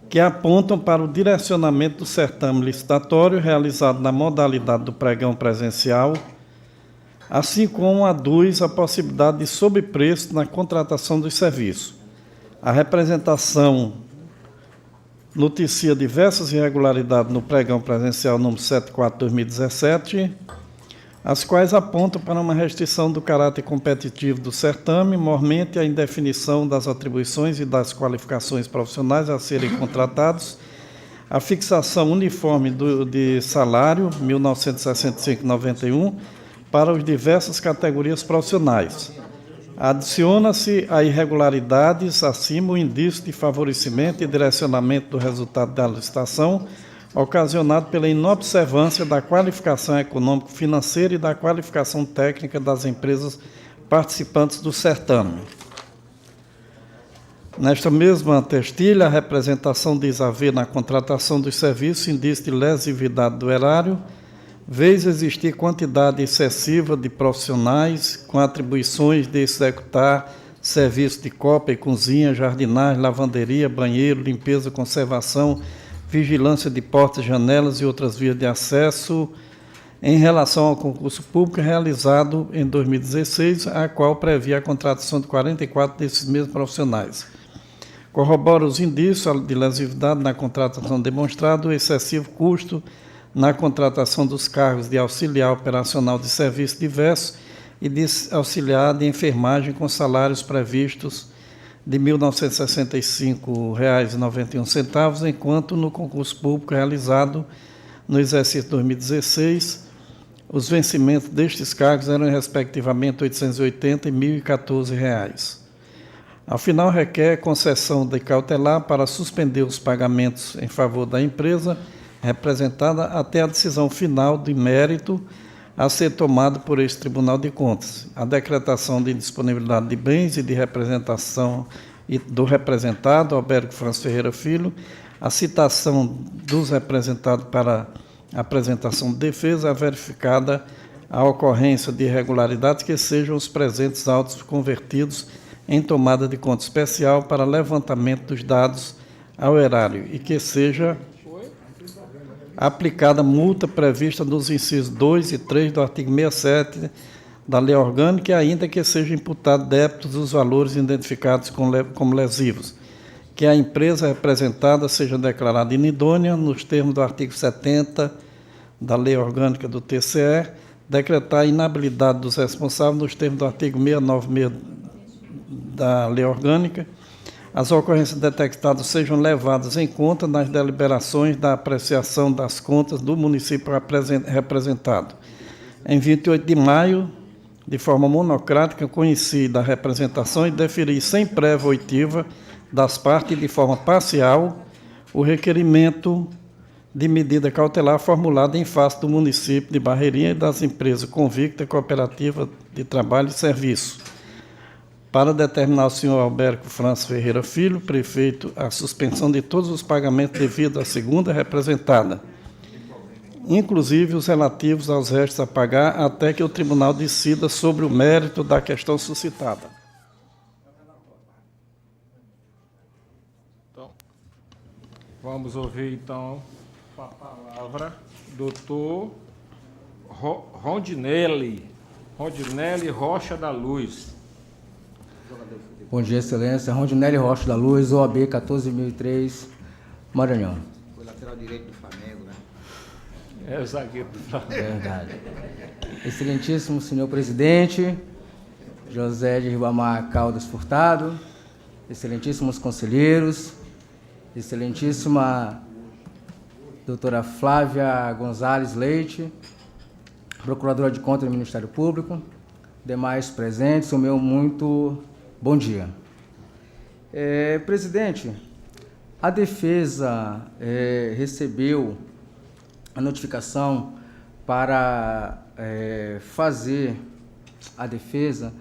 S7: que apontam para o direcionamento do certame licitatório realizado na modalidade do pregão presencial, assim como aduz a possibilidade de sobrepreço na contratação dos serviços. A representação noticia diversas irregularidades no pregão presencial número 74/2017, as quais apontam para uma restrição do caráter competitivo do certame, mormente a indefinição das atribuições e das qualificações profissionais a serem contratados, a fixação uniforme de salário, 1965/91, para as diversas categorias profissionais. Adiciona-se a irregularidades acima o indício de favorecimento e direcionamento do resultado da licitação, ocasionado pela inobservância da qualificação econômico-financeira e da qualificação técnica das empresas participantes do certame. Nesta mesma testilha, a representação diz haver na contratação dos serviços indício de lesividade do erário, vez existir quantidade excessiva de profissionais com atribuições de executar serviço de copa e cozinha, jardinagem, lavanderia, banheiro, limpeza, conservação, vigilância de portas, janelas e outras vias de acesso, em relação ao concurso público realizado em 2016, a qual previa a contratação de 44 desses mesmos profissionais. Corrobora os indícios de lesividade na contratação demonstrado o excessivo custo na contratação dos cargos de auxiliar operacional de serviços diversos e de auxiliar de enfermagem com salários previstos de R$ 1.965,91, enquanto no concurso público realizado no exercício 2016, os vencimentos destes cargos eram, respectivamente, R$ 880 e R$ 1.014. Ao final, requer concessão de cautelar para suspender os pagamentos em favor da empresa representada até a decisão final de mérito a ser tomada por este Tribunal de Contas. A decretação de disponibilidade de bens e de representação do representado, Alberto Franz Ferreira Filho, a citação dos representados para apresentação de defesa, verificada a ocorrência de irregularidades que sejam os presentes autos convertidos em tomada de conta especial para levantamento dos dados ao erário e que seja aplicada multa prevista nos incisos 2 e 3 do artigo 67 da Lei Orgânica e ainda que seja imputado débitos dos valores identificados como lesivos, que a empresa representada seja declarada inidônea nos termos do artigo 70 da Lei Orgânica do TCE, decretar a inabilidade dos responsáveis nos termos do artigo 696 da Lei Orgânica, as ocorrências detectadas sejam levadas em conta nas deliberações da apreciação das contas do município representado. Em 28 de maio, de forma monocrática, conheci-da representação e deferi sem prévia oitiva das partes de forma parcial o requerimento de medida cautelar formulada em face do município de Barreirinha e das empresas Convicta Cooperativa de Trabalho e Serviço, para determinar ao senhor Alberto Franz Ferreira Filho, prefeito, a suspensão de todos os pagamentos devido à segunda representada, inclusive os relativos aos restos a pagar, até que o tribunal decida sobre o mérito da questão suscitada.
S1: Então, vamos ouvir, então, a palavra do doutor Rondinelli Rocha da Luz.
S11: Bom dia, Excelência. Rondinelli Rocha da Luz, OAB 14.003, Maranhão.
S6: Foi lateral direito do Flamengo, né?
S1: É o zagueiro do Flamengo.
S11: Verdade. Excelentíssimo senhor presidente, José de Ribamar Caldas Furtado, excelentíssimos conselheiros, excelentíssima doutora Flávia Gonzalez Leite, procuradora de contas do Ministério Público, demais presentes, o meu muito bom dia. Presidente, a defesa recebeu a notificação para fazer a defesa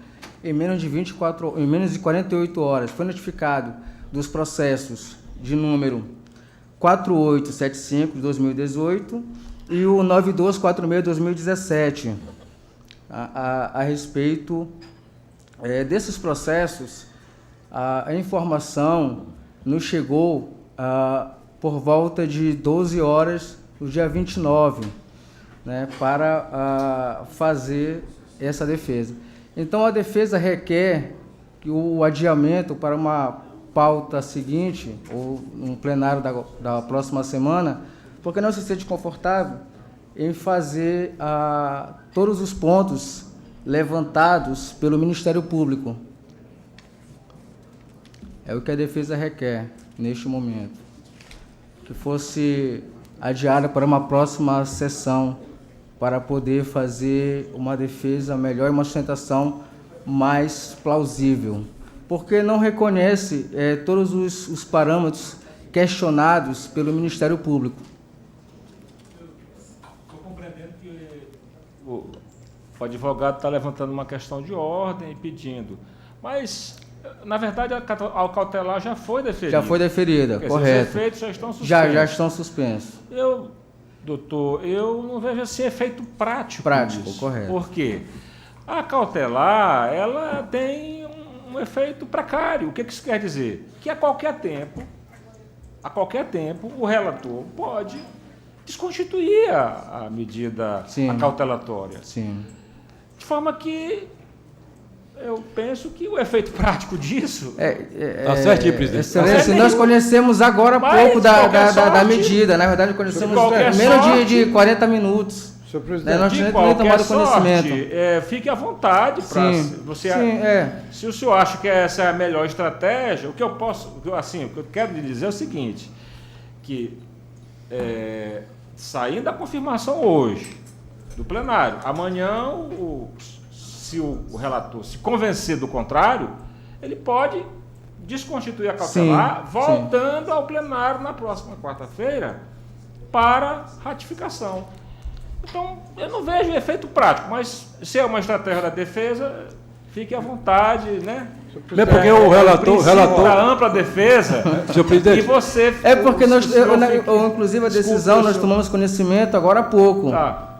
S11: em menos de 48 horas. Foi notificado dos processos de número 4875 de 2018 e o 9246 de 2017. A respeito desses processos, a informação nos chegou por volta de 12 horas no dia 29, né, para fazer essa defesa. Então, a defesa requer que o adiamento para uma pauta seguinte, ou um plenário da próxima semana, porque não se sente confortável em fazer todos os pontos levantados pelo Ministério Público. É o que a defesa requer neste momento. Que fosse adiada para uma próxima sessão, para poder fazer uma defesa melhor e uma sustentação mais plausível. Porque não reconhece todos os parâmetros questionados pelo Ministério Público.
S1: Estou compreendendo que O advogado está levantando uma questão de ordem e pedindo. Mas, na verdade, a cautelar já foi deferida.
S11: Já foi deferida,
S1: Quer
S11: correto.
S1: Dizer, os efeitos já estão suspensos.
S11: Já estão suspensos.
S1: Doutor, eu não vejo assim efeito prático.
S11: Prático,
S1: disso.
S11: correto.
S1: Por quê? A cautelar, ela tem um efeito precário. O que isso quer dizer? Que a qualquer tempo, o relator pode desconstituir a medida cautelatória.
S11: Sim.
S1: De forma que eu penso que o efeito prático disso...
S3: Tá certinho, presidente.
S11: Excelência, nós conhecemos agora há pouco da medida. Na verdade, conhecemos menos de 40 minutos.
S4: Senhor presidente,
S11: nós nem tomado conhecimento.
S1: Fique à vontade para você. Se o senhor acha que essa é a melhor estratégia, o que eu quero lhe dizer é o seguinte, que saindo da confirmação hoje do plenário, amanhã se o relator se convencer do contrário, ele pode desconstituir a cautelar, voltando ao plenário na próxima quarta-feira para ratificação. Então, eu não vejo efeito prático, mas se é uma estratégia da defesa, fique à vontade, né?
S3: Mesmo porque o relator...
S1: da ampla defesa,
S3: senhor presidente,
S1: e você...
S11: Porque inclusive a decisão nós tomamos conhecimento agora há pouco.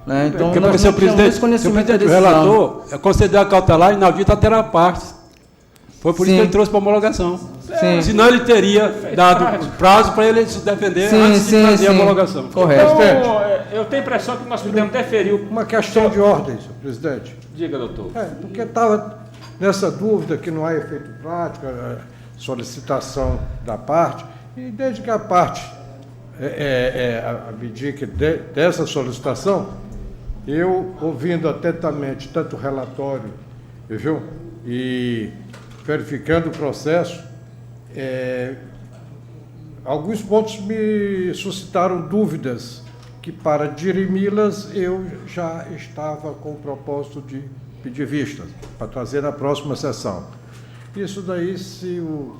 S11: Né? Então,
S3: porque
S11: nós
S3: senhor
S11: não tínhamos
S3: presidente,
S11: conhecimento da
S3: o
S11: decisão.
S3: relator concedeu a cautelar inaudita até a parte. Foi por isso que ele trouxe para homologação. Senão ele teria dado prazo para ele se defender antes de trazer a homologação.
S11: Correto.
S1: Então, eu tenho a impressão que nós podemos deferir...
S4: Uma questão de ordem, senhor presidente.
S1: Diga, doutor.
S4: Porque estava nessa dúvida que não há efeito prático, solicitação da parte, e desde que a parte abdique dessa solicitação, eu, ouvindo atentamente tanto o relatório, viu, e verificando o processo, alguns pontos me suscitaram dúvidas, que para dirimi-las eu já estava com o propósito de pedir vistas, para trazer na próxima sessão. Isso daí, se o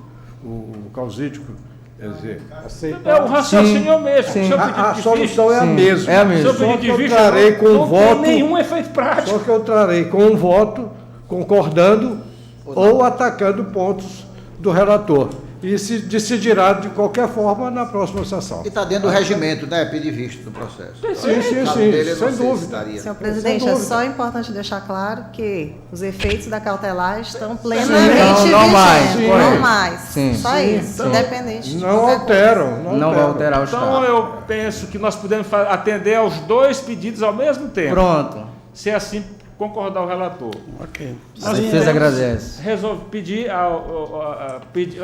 S4: causídico, quer dizer, aceitar...
S1: É o raciocínio mesmo.
S4: A solução é a mesma.
S11: É a mesma.
S4: Só que eu trarei com um voto...
S1: Não tem nenhum efeito prático.
S4: Só que eu trarei com um voto concordando ou atacando pontos do relator. E se decidirá de qualquer forma na próxima sessão.
S12: E está dentro do regimento, né? Pedir visto do processo.
S4: Sim, sem dúvida.
S9: Senhor presidente, é só importante deixar claro que os efeitos da cautelar estão plenamente vigentes. Não mais. Só isso, independente.
S4: Não alteram.
S11: Não vai alterar o Estado.
S1: Então eu penso que nós podemos atender aos dois pedidos ao mesmo tempo.
S11: Pronto.
S1: Se assim concordar o relator.
S7: Ok.
S11: A defesa agradece.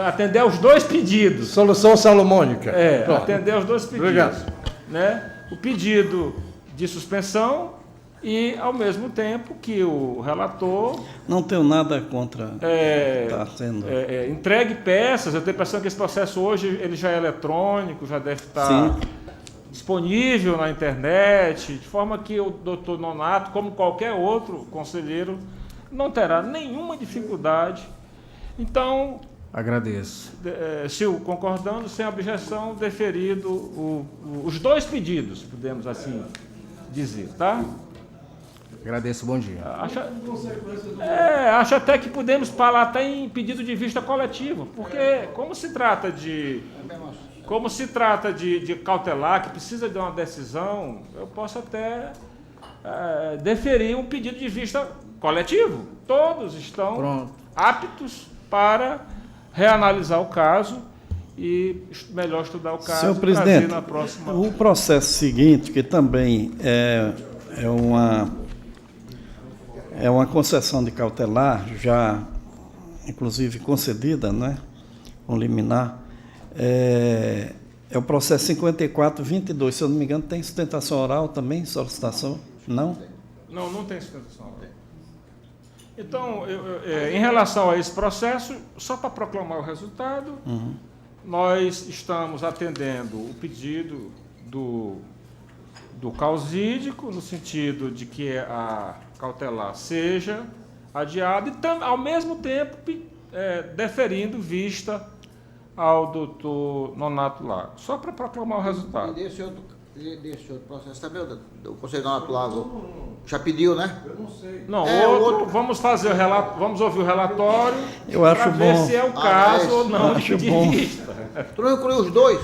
S1: Atender aos dois pedidos.
S4: Solução salomônica.
S1: Atender aos dois pedidos.
S4: Obrigado.
S1: Né? O pedido de suspensão e, ao mesmo tempo, que o relator...
S7: Não tenho nada contra. Tá sendo.
S1: Entregue peças. Eu tenho a impressão que esse processo hoje ele já é eletrônico, já deve estar... disponível na internet, de forma que o doutor Nonato, como qualquer outro conselheiro, não terá nenhuma dificuldade. Então,
S11: agradeço.
S1: Se concordando, sem objeção, deferido os dois pedidos, podemos assim dizer, tá?
S11: Agradeço, bom dia.
S1: Acho até que podemos falar até em pedido de vista coletivo, porque como se trata de cautelar, que precisa de uma decisão, eu posso até deferir um pedido de vista coletivo. Todos estão aptos para reanalisar o caso e melhor estudar o caso.
S7: Senhor presidente,
S1: na próxima...
S7: o processo seguinte, que também é uma concessão de cautelar, já inclusive concedida, né, com liminar, é o processo 5422, se eu não me engano, tem sustentação oral também, solicitação? Não?
S1: Não tem sustentação oral. Então, em relação a esse processo, só para proclamar o resultado, nós estamos atendendo o pedido do causídico, no sentido de que a cautelar seja adiada e, ao mesmo tempo, deferindo vista ao doutor Nonato Lago, só para proclamar o resultado.
S12: E esse desse outro processo também, o Conselho Lago já pediu, né?
S3: Eu não sei.
S1: Não,
S12: outro.
S1: vamos fazer vamos ouvir o relatório
S7: Eu acho
S1: para ver
S7: bom.
S1: se é o caso ou não
S7: Acho
S1: de
S7: bom.
S1: vista.
S12: Tu não incluiu os dois?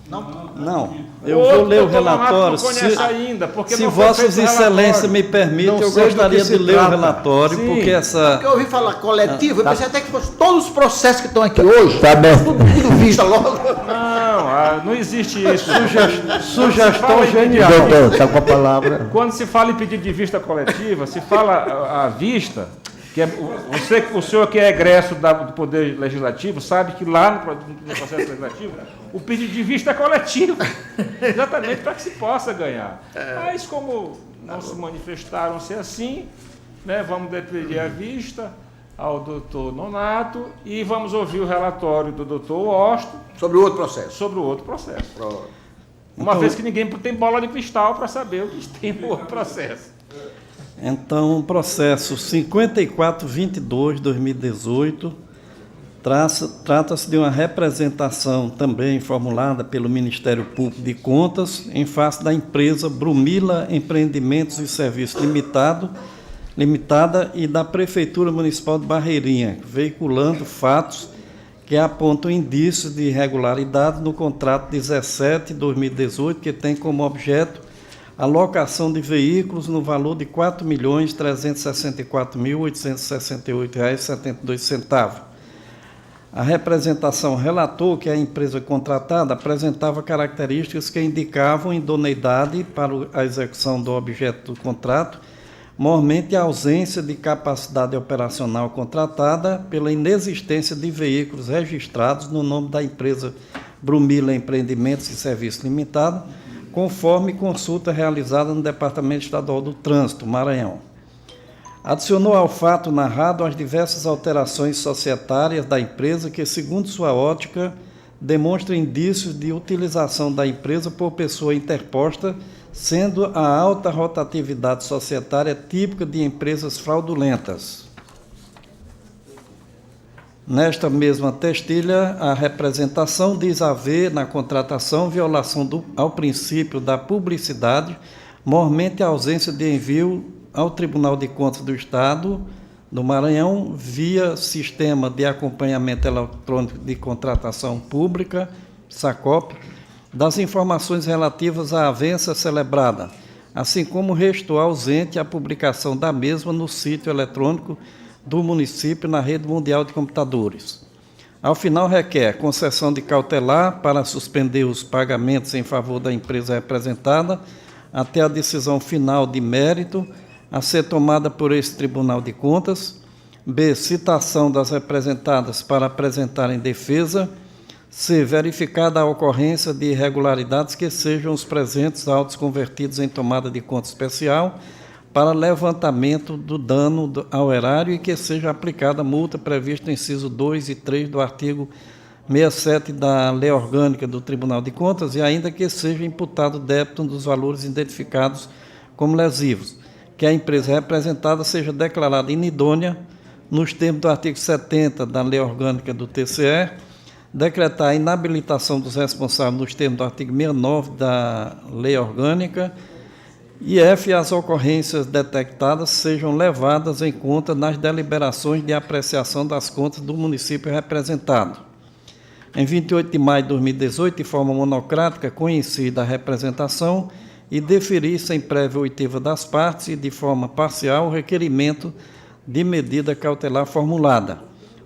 S7: Não, eu
S1: Outro
S7: vou ler o
S1: doutor Nonato
S7: relatório.
S1: não conhece ainda, porque
S7: Se
S1: não foi
S7: Vossas
S1: feito o
S7: Excelências
S1: relatório.
S7: me permitem,
S12: Não
S7: eu
S12: sei do
S7: gostaria
S12: que
S7: de
S12: se
S7: ler o
S12: trata.
S7: relatório,
S1: Sim.
S7: porque essa.
S12: Porque eu ouvi falar coletivo, eu pensei até que fosse todos os processos que estão aqui hoje.
S6: Tá bem.
S12: Tudo vista logo.
S1: Não, não existe isso.
S7: Sugestão genial.
S6: Doutor, está com a palavra.
S1: Quando se fala em pedido de vista coletiva, se fala a vista, que é, o senhor que é egresso do Poder Legislativo sabe que lá no processo legislativo o pedido de vista é coletivo, exatamente para que se possa ganhar. Mas como não se manifestaram ser assim, né, vamos pedir a vista ao doutor Nonato e vamos ouvir o relatório do doutor Osto
S12: Sobre o outro processo.
S1: sobre o outro processo.
S12: Pronto.
S1: Uma vez que ninguém tem bola de cristal para saber o que tem no outro processo.
S7: Então, o processo 5422-2018 trata-se de uma representação também formulada pelo Ministério Público de Contas em face da empresa Brumila Empreendimentos e Serviços Limitada e da Prefeitura Municipal de Barreirinha, veiculando fatos que apontam indícios de irregularidade no contrato 17/2018, que tem como objeto a locação de veículos no valor de R$ 4.364.868,72. A representação relatou que a empresa contratada apresentava características que indicavam idoneidade para a execução do objeto do contrato, mormente a ausência de capacidade operacional contratada pela inexistência de veículos registrados no nome da empresa Brumila Empreendimentos e Serviços Limitada, conforme consulta realizada no Departamento Estadual do Trânsito, Maranhão. Adicionou ao fato narrado as diversas alterações societárias da empresa que, segundo sua ótica, demonstram indícios de utilização da empresa por pessoa interposta, sendo a alta rotatividade societária típica de empresas fraudulentas. Nesta mesma testilha, a representação diz haver na contratação violação ao princípio da publicidade, mormente a ausência de envio ao Tribunal de Contas do Estado do Maranhão via Sistema de Acompanhamento Eletrônico de Contratação Pública, SACOP, das informações relativas à avença celebrada, assim como restou ausente a publicação da mesma no sítio eletrônico do município na rede mundial de computadores. Ao final, requer concessão de cautelar para suspender os pagamentos em favor da empresa representada até a decisão final de mérito a ser tomada por esse Tribunal de Contas. B. Citação das representadas para apresentarem defesa. C. Verificada a ocorrência de irregularidades que sejam os presentes autos convertidos em tomada de conta especial para levantamento do dano ao erário e que seja aplicada a multa prevista no inciso 2 e 3 do artigo 67 da Lei Orgânica do Tribunal de Contas e ainda que seja imputado débito dos valores identificados como lesivos, que a empresa representada seja declarada inidônea nos termos do artigo 70 da Lei Orgânica do TCE, decretar a inabilitação dos responsáveis nos termos do artigo 69 da Lei Orgânica e F. As ocorrências detectadas sejam levadas em conta nas deliberações de apreciação das contas do município representado. Em 28 de maio de 2018, de forma monocrática, conhecida a representação e deferir sem prévia oitiva das partes e de forma parcial o requerimento de medida cautelar formulada,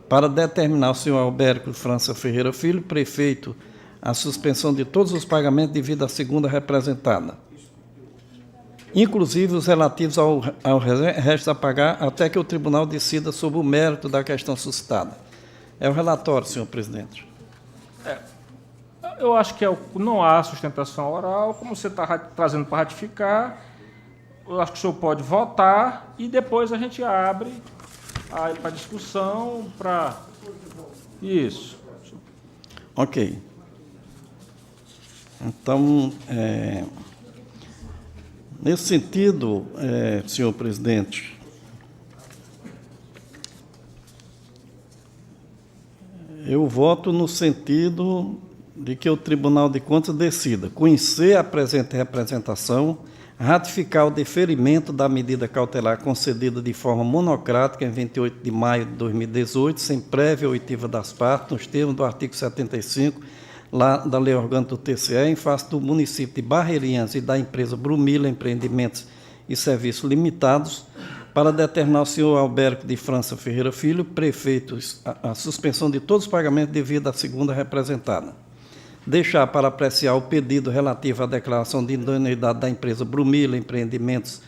S7: para determinar ao senhor Albérico França Ferreira Filho, prefeito, a suspensão de todos os pagamentos devido à segunda representada, inclusive os relativos ao resto a pagar, até que o tribunal decida sobre o mérito da questão suscitada. É o relatório, senhor presidente.
S1: Eu acho que não há sustentação oral, como você está trazendo para ratificar, eu acho que o senhor pode votar e depois a gente abre para discussão, para... Isso.
S7: Ok. Então, nesse sentido, senhor presidente, eu voto no sentido de que o Tribunal de Contas decida conhecer a presente representação, ratificar o deferimento da medida cautelar concedida de forma monocrática em 28 de maio de 2018, sem prévia oitiva das partes, nos termos do artigo 75 da Lei Orgânica do TCE, em face do município de Barreirinhas e da empresa Brumila Empreendimentos e Serviços Limitados, para determinar ao senhor Alberto de França Ferreira Filho, prefeito, a suspensão de todos os pagamentos devido à segunda representada. Deixar para apreciar o pedido relativo à declaração de idoneidade da empresa Brumila Empreendimentos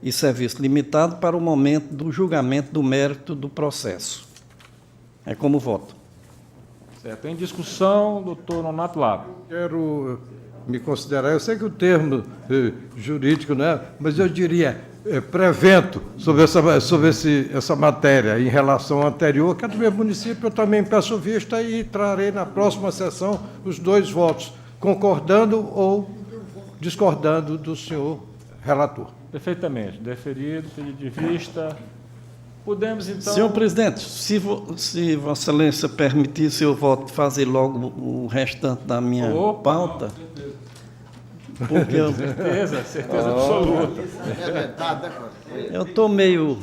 S7: e Serviços Limitados para o momento do julgamento do mérito do processo. É como voto.
S1: Certo. Em discussão, doutor Nonato Lago.
S4: Quero me considerar, eu sei que o termo jurídico, né, mas eu diria prevento sobre essa matéria em relação ao anterior, que é do meu município, eu também peço vista e trarei na próxima sessão os 2 votos, concordando ou discordando do senhor relator.
S1: Perfeitamente. Deferido, pedido de vista. Podemos, então...
S7: Senhor presidente, se Vossa Excelência permitisse, eu volto fazer logo o restante da minha pauta. Porque eu...
S1: certeza absoluta.
S7: Eu estou meio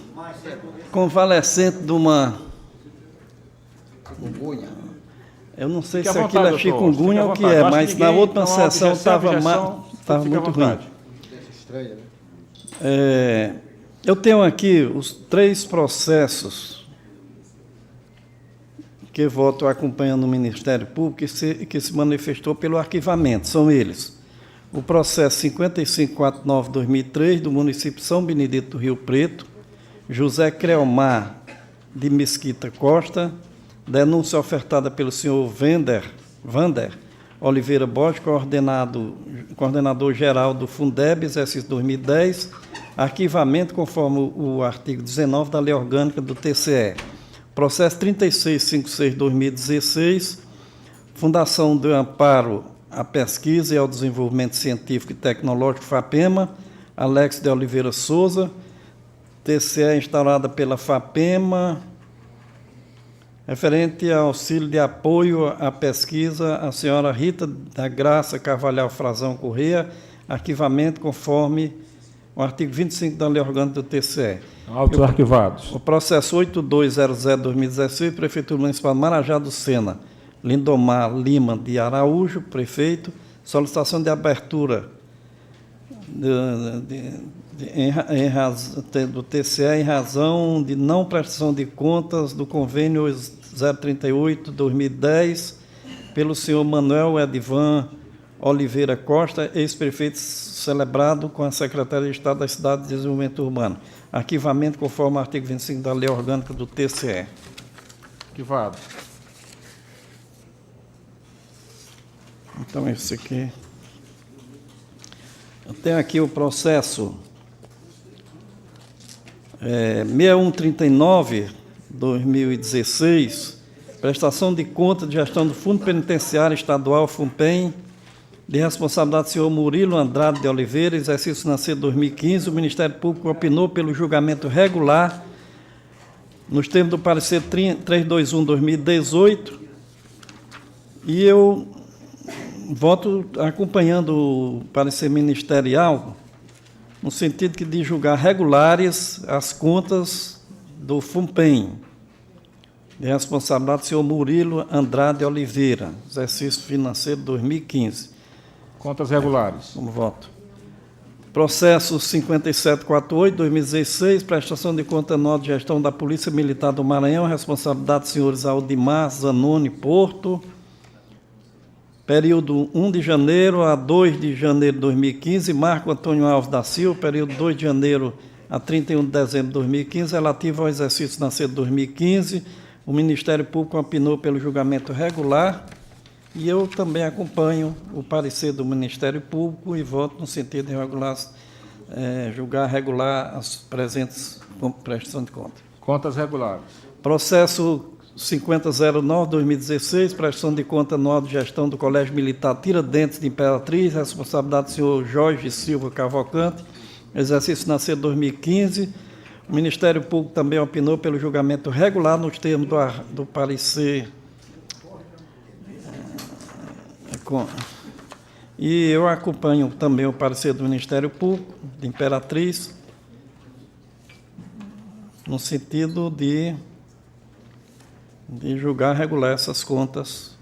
S7: convalescente de uma...
S12: Chikungunya.
S7: Eu não sei
S1: Fique
S7: se
S1: à
S7: aquilo
S1: vontade,
S7: é chikungunya ou o que
S1: doutor.
S7: é,
S1: Acho que
S7: mas na
S1: ninguém-
S7: última
S1: não há
S7: sessão
S1: objeção,
S7: estava
S1: fique à
S7: muito
S1: vontade.
S7: ruim. Eu tenho aqui os 3 processos que voto acompanhando o Ministério Público que se manifestou pelo arquivamento. São eles: o processo 5549-2003 do município de São Benedito do Rio Preto, José Creomar de Mesquita Costa, denúncia ofertada pelo senhor Vander Oliveira Borges, coordenador-geral do Fundeb, exercício 2010, arquivamento conforme o artigo 19 da Lei Orgânica do TCE. Processo 3656-2016, Fundação do Amparo à Pesquisa e ao Desenvolvimento Científico e Tecnológico, FAPEMA, Alex de Oliveira Souza, TCE instaurada pela FAPEMA, referente ao auxílio de apoio à pesquisa, a senhora Rita da Graça Carvalhal Frazão Corrêa, arquivamento conforme o artigo 25 da Lei Orgânica do TCE.
S1: Autos arquivados.
S7: O processo 8200-2016, Prefeitura Municipal de Marajá do Sena, Lindomar Lima de Araújo, prefeito, solicitação de abertura do TCE em razão de não prestação de contas do convênio 038-2010 pelo senhor Manuel Edivan Oliveira Costa, ex-prefeito, celebrado com a Secretaria de Estado da Cidade de Desenvolvimento Urbano. Arquivamento conforme o artigo 25 da Lei Orgânica do TCE.
S1: Arquivado.
S7: Então, esse aqui. Eu tenho aqui o processo 6139-2016, prestação de conta de gestão do Fundo Penitenciário Estadual, FUNPEN, de responsabilidade do senhor Murilo Andrade de Oliveira, exercício financeiro 2015. O Ministério Público opinou pelo julgamento regular, nos termos do parecer 321-2018, e eu voto acompanhando o parecer ministerial, no sentido de julgar regulares as contas do FUNPEN, de responsabilidade do senhor Murilo Andrade de Oliveira, exercício financeiro 2015.
S1: Contas regulares.
S7: Como voto. Processo 5748-2016, prestação de conta anual de gestão da Polícia Militar do Maranhão, responsabilidade dos senhores Aldimar Zanoni Porto, período 1 de janeiro a 2 de janeiro de 2015, Marco Antônio Alves da Silva, período 2 de janeiro a 31 de dezembro de 2015, relativo ao exercício financeiro de 2015. O Ministério Público opinou pelo julgamento regular e eu também acompanho o parecer do Ministério Público e voto no sentido de julgar regular as presentes prestações de conta.
S1: Contas regulares.
S7: Processo 5009-2016, prestação de conta anual de gestão do Colégio Militar Tiradentes de Imperatriz, responsabilidade do senhor Jorge Silva Cavalcante, exercício financeiro 2015. O Ministério Público também opinou pelo julgamento regular nos termos do parecer. E eu acompanho também o parecer do Ministério Público, de Imperatriz, no sentido de julgar regular essas contas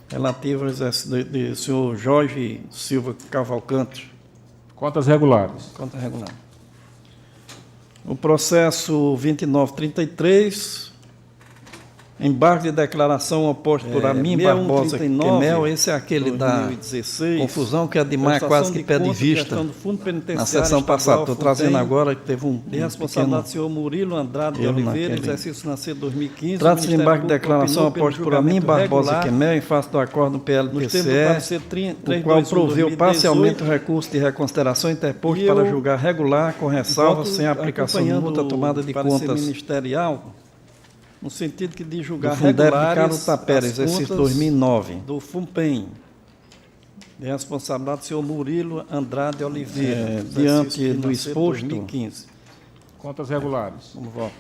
S7: relativas do senhor Jorge Silva Cavalcante.
S1: Contas regulares.
S7: Conta regular. O processo 2933, embargo de declaração oposto por Amin Barbosa Quemel, esse é aquele 2016, da confusão que a Dimar quase que pede vista na sessão passada. Estou trazendo agora que teve um responsabilidade do senhor Murilo Andrade de Oliveira, exercício nascido 2015. Trata-se de embargo de declaração oposto por Amin Barbosa Quemel em face do acordo PLPCE, o qual proveu parcialmente o recurso de reconsideração interposto para julgar regular, com ressalvas, sem aplicação de multa tomada de contas ministerial, no sentido que de julgar regular Carlos Pérez, exercício 2009. Do FUNPEM, de responsabilidade do senhor Murilo Andrade Oliveira, diante do exposto, 2015.
S1: Contas regulares.
S7: Como voto.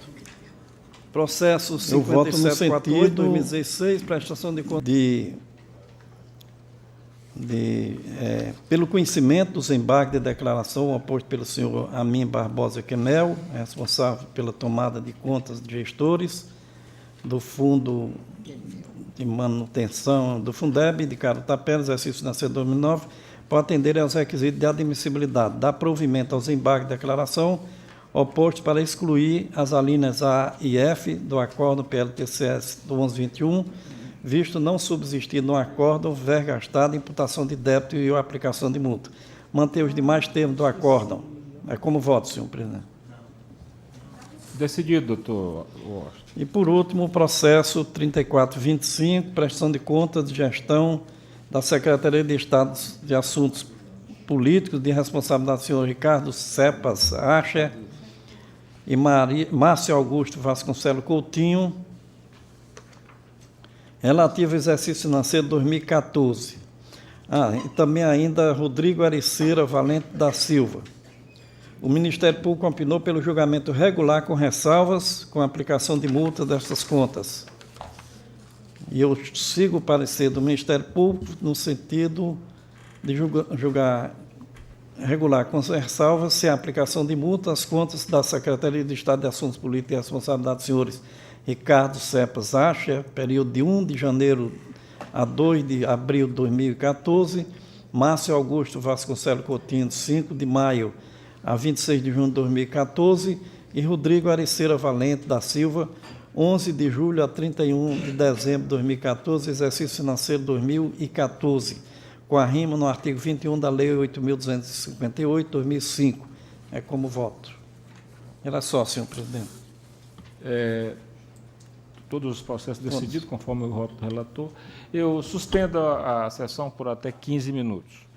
S7: Processo 5748, 2016, prestação de contas pelo conhecimento dos embargos de declaração oposto pelo senhor Amin Barbosa Quemel, responsável pela tomada de contas de gestores do Fundo de Manutenção do Fundeb, de Carlos Pérez, exercício financeiro 2009, para atender aos requisitos de admissibilidade, dar provimento aos embargos de declaração opostos para excluir as alíneas A e F do acordo PLTCS do 1121, visto não subsistir no acordo verga gastada, imputação de débito e a aplicação de multa. Manter os demais termos do acórdão. É como voto, senhor presidente.
S1: Decidido, doutor Washington.
S7: E, por último, o processo 3425, prestação de contas de gestão da Secretaria de Estado de Assuntos Políticos, de responsabilidade do senhor Ricardo Cepas Acher e Márcio Augusto Vasconcelos Coutinho, relativo ao exercício financeiro 2014. E também ainda Rodrigo Ariceira Valente da Silva. O Ministério Público opinou pelo julgamento regular com ressalvas, com aplicação de multa destas contas. E eu sigo o parecer do Ministério Público no sentido de julgar regular com ressalvas, sem aplicação de multa, as contas da Secretaria de Estado de Assuntos Políticos e Responsabilidade dos senhores Ricardo Cepas Acher, período de 1 de janeiro a 2 de abril de 2014, Márcio Augusto Vasconcelos Coutinho, de 5 de maio a 26 de junho de 2014, e Rodrigo Ariceira Valente da Silva, 11 de julho a 31 de dezembro de 2014, exercício financeiro 2014, com a rima no artigo 21 da Lei 8.258, 2005. É como voto. Era só, senhor presidente.
S1: Todos os processos decididos, conforme o voto do relator. Eu suspendo a sessão por até 15 minutos.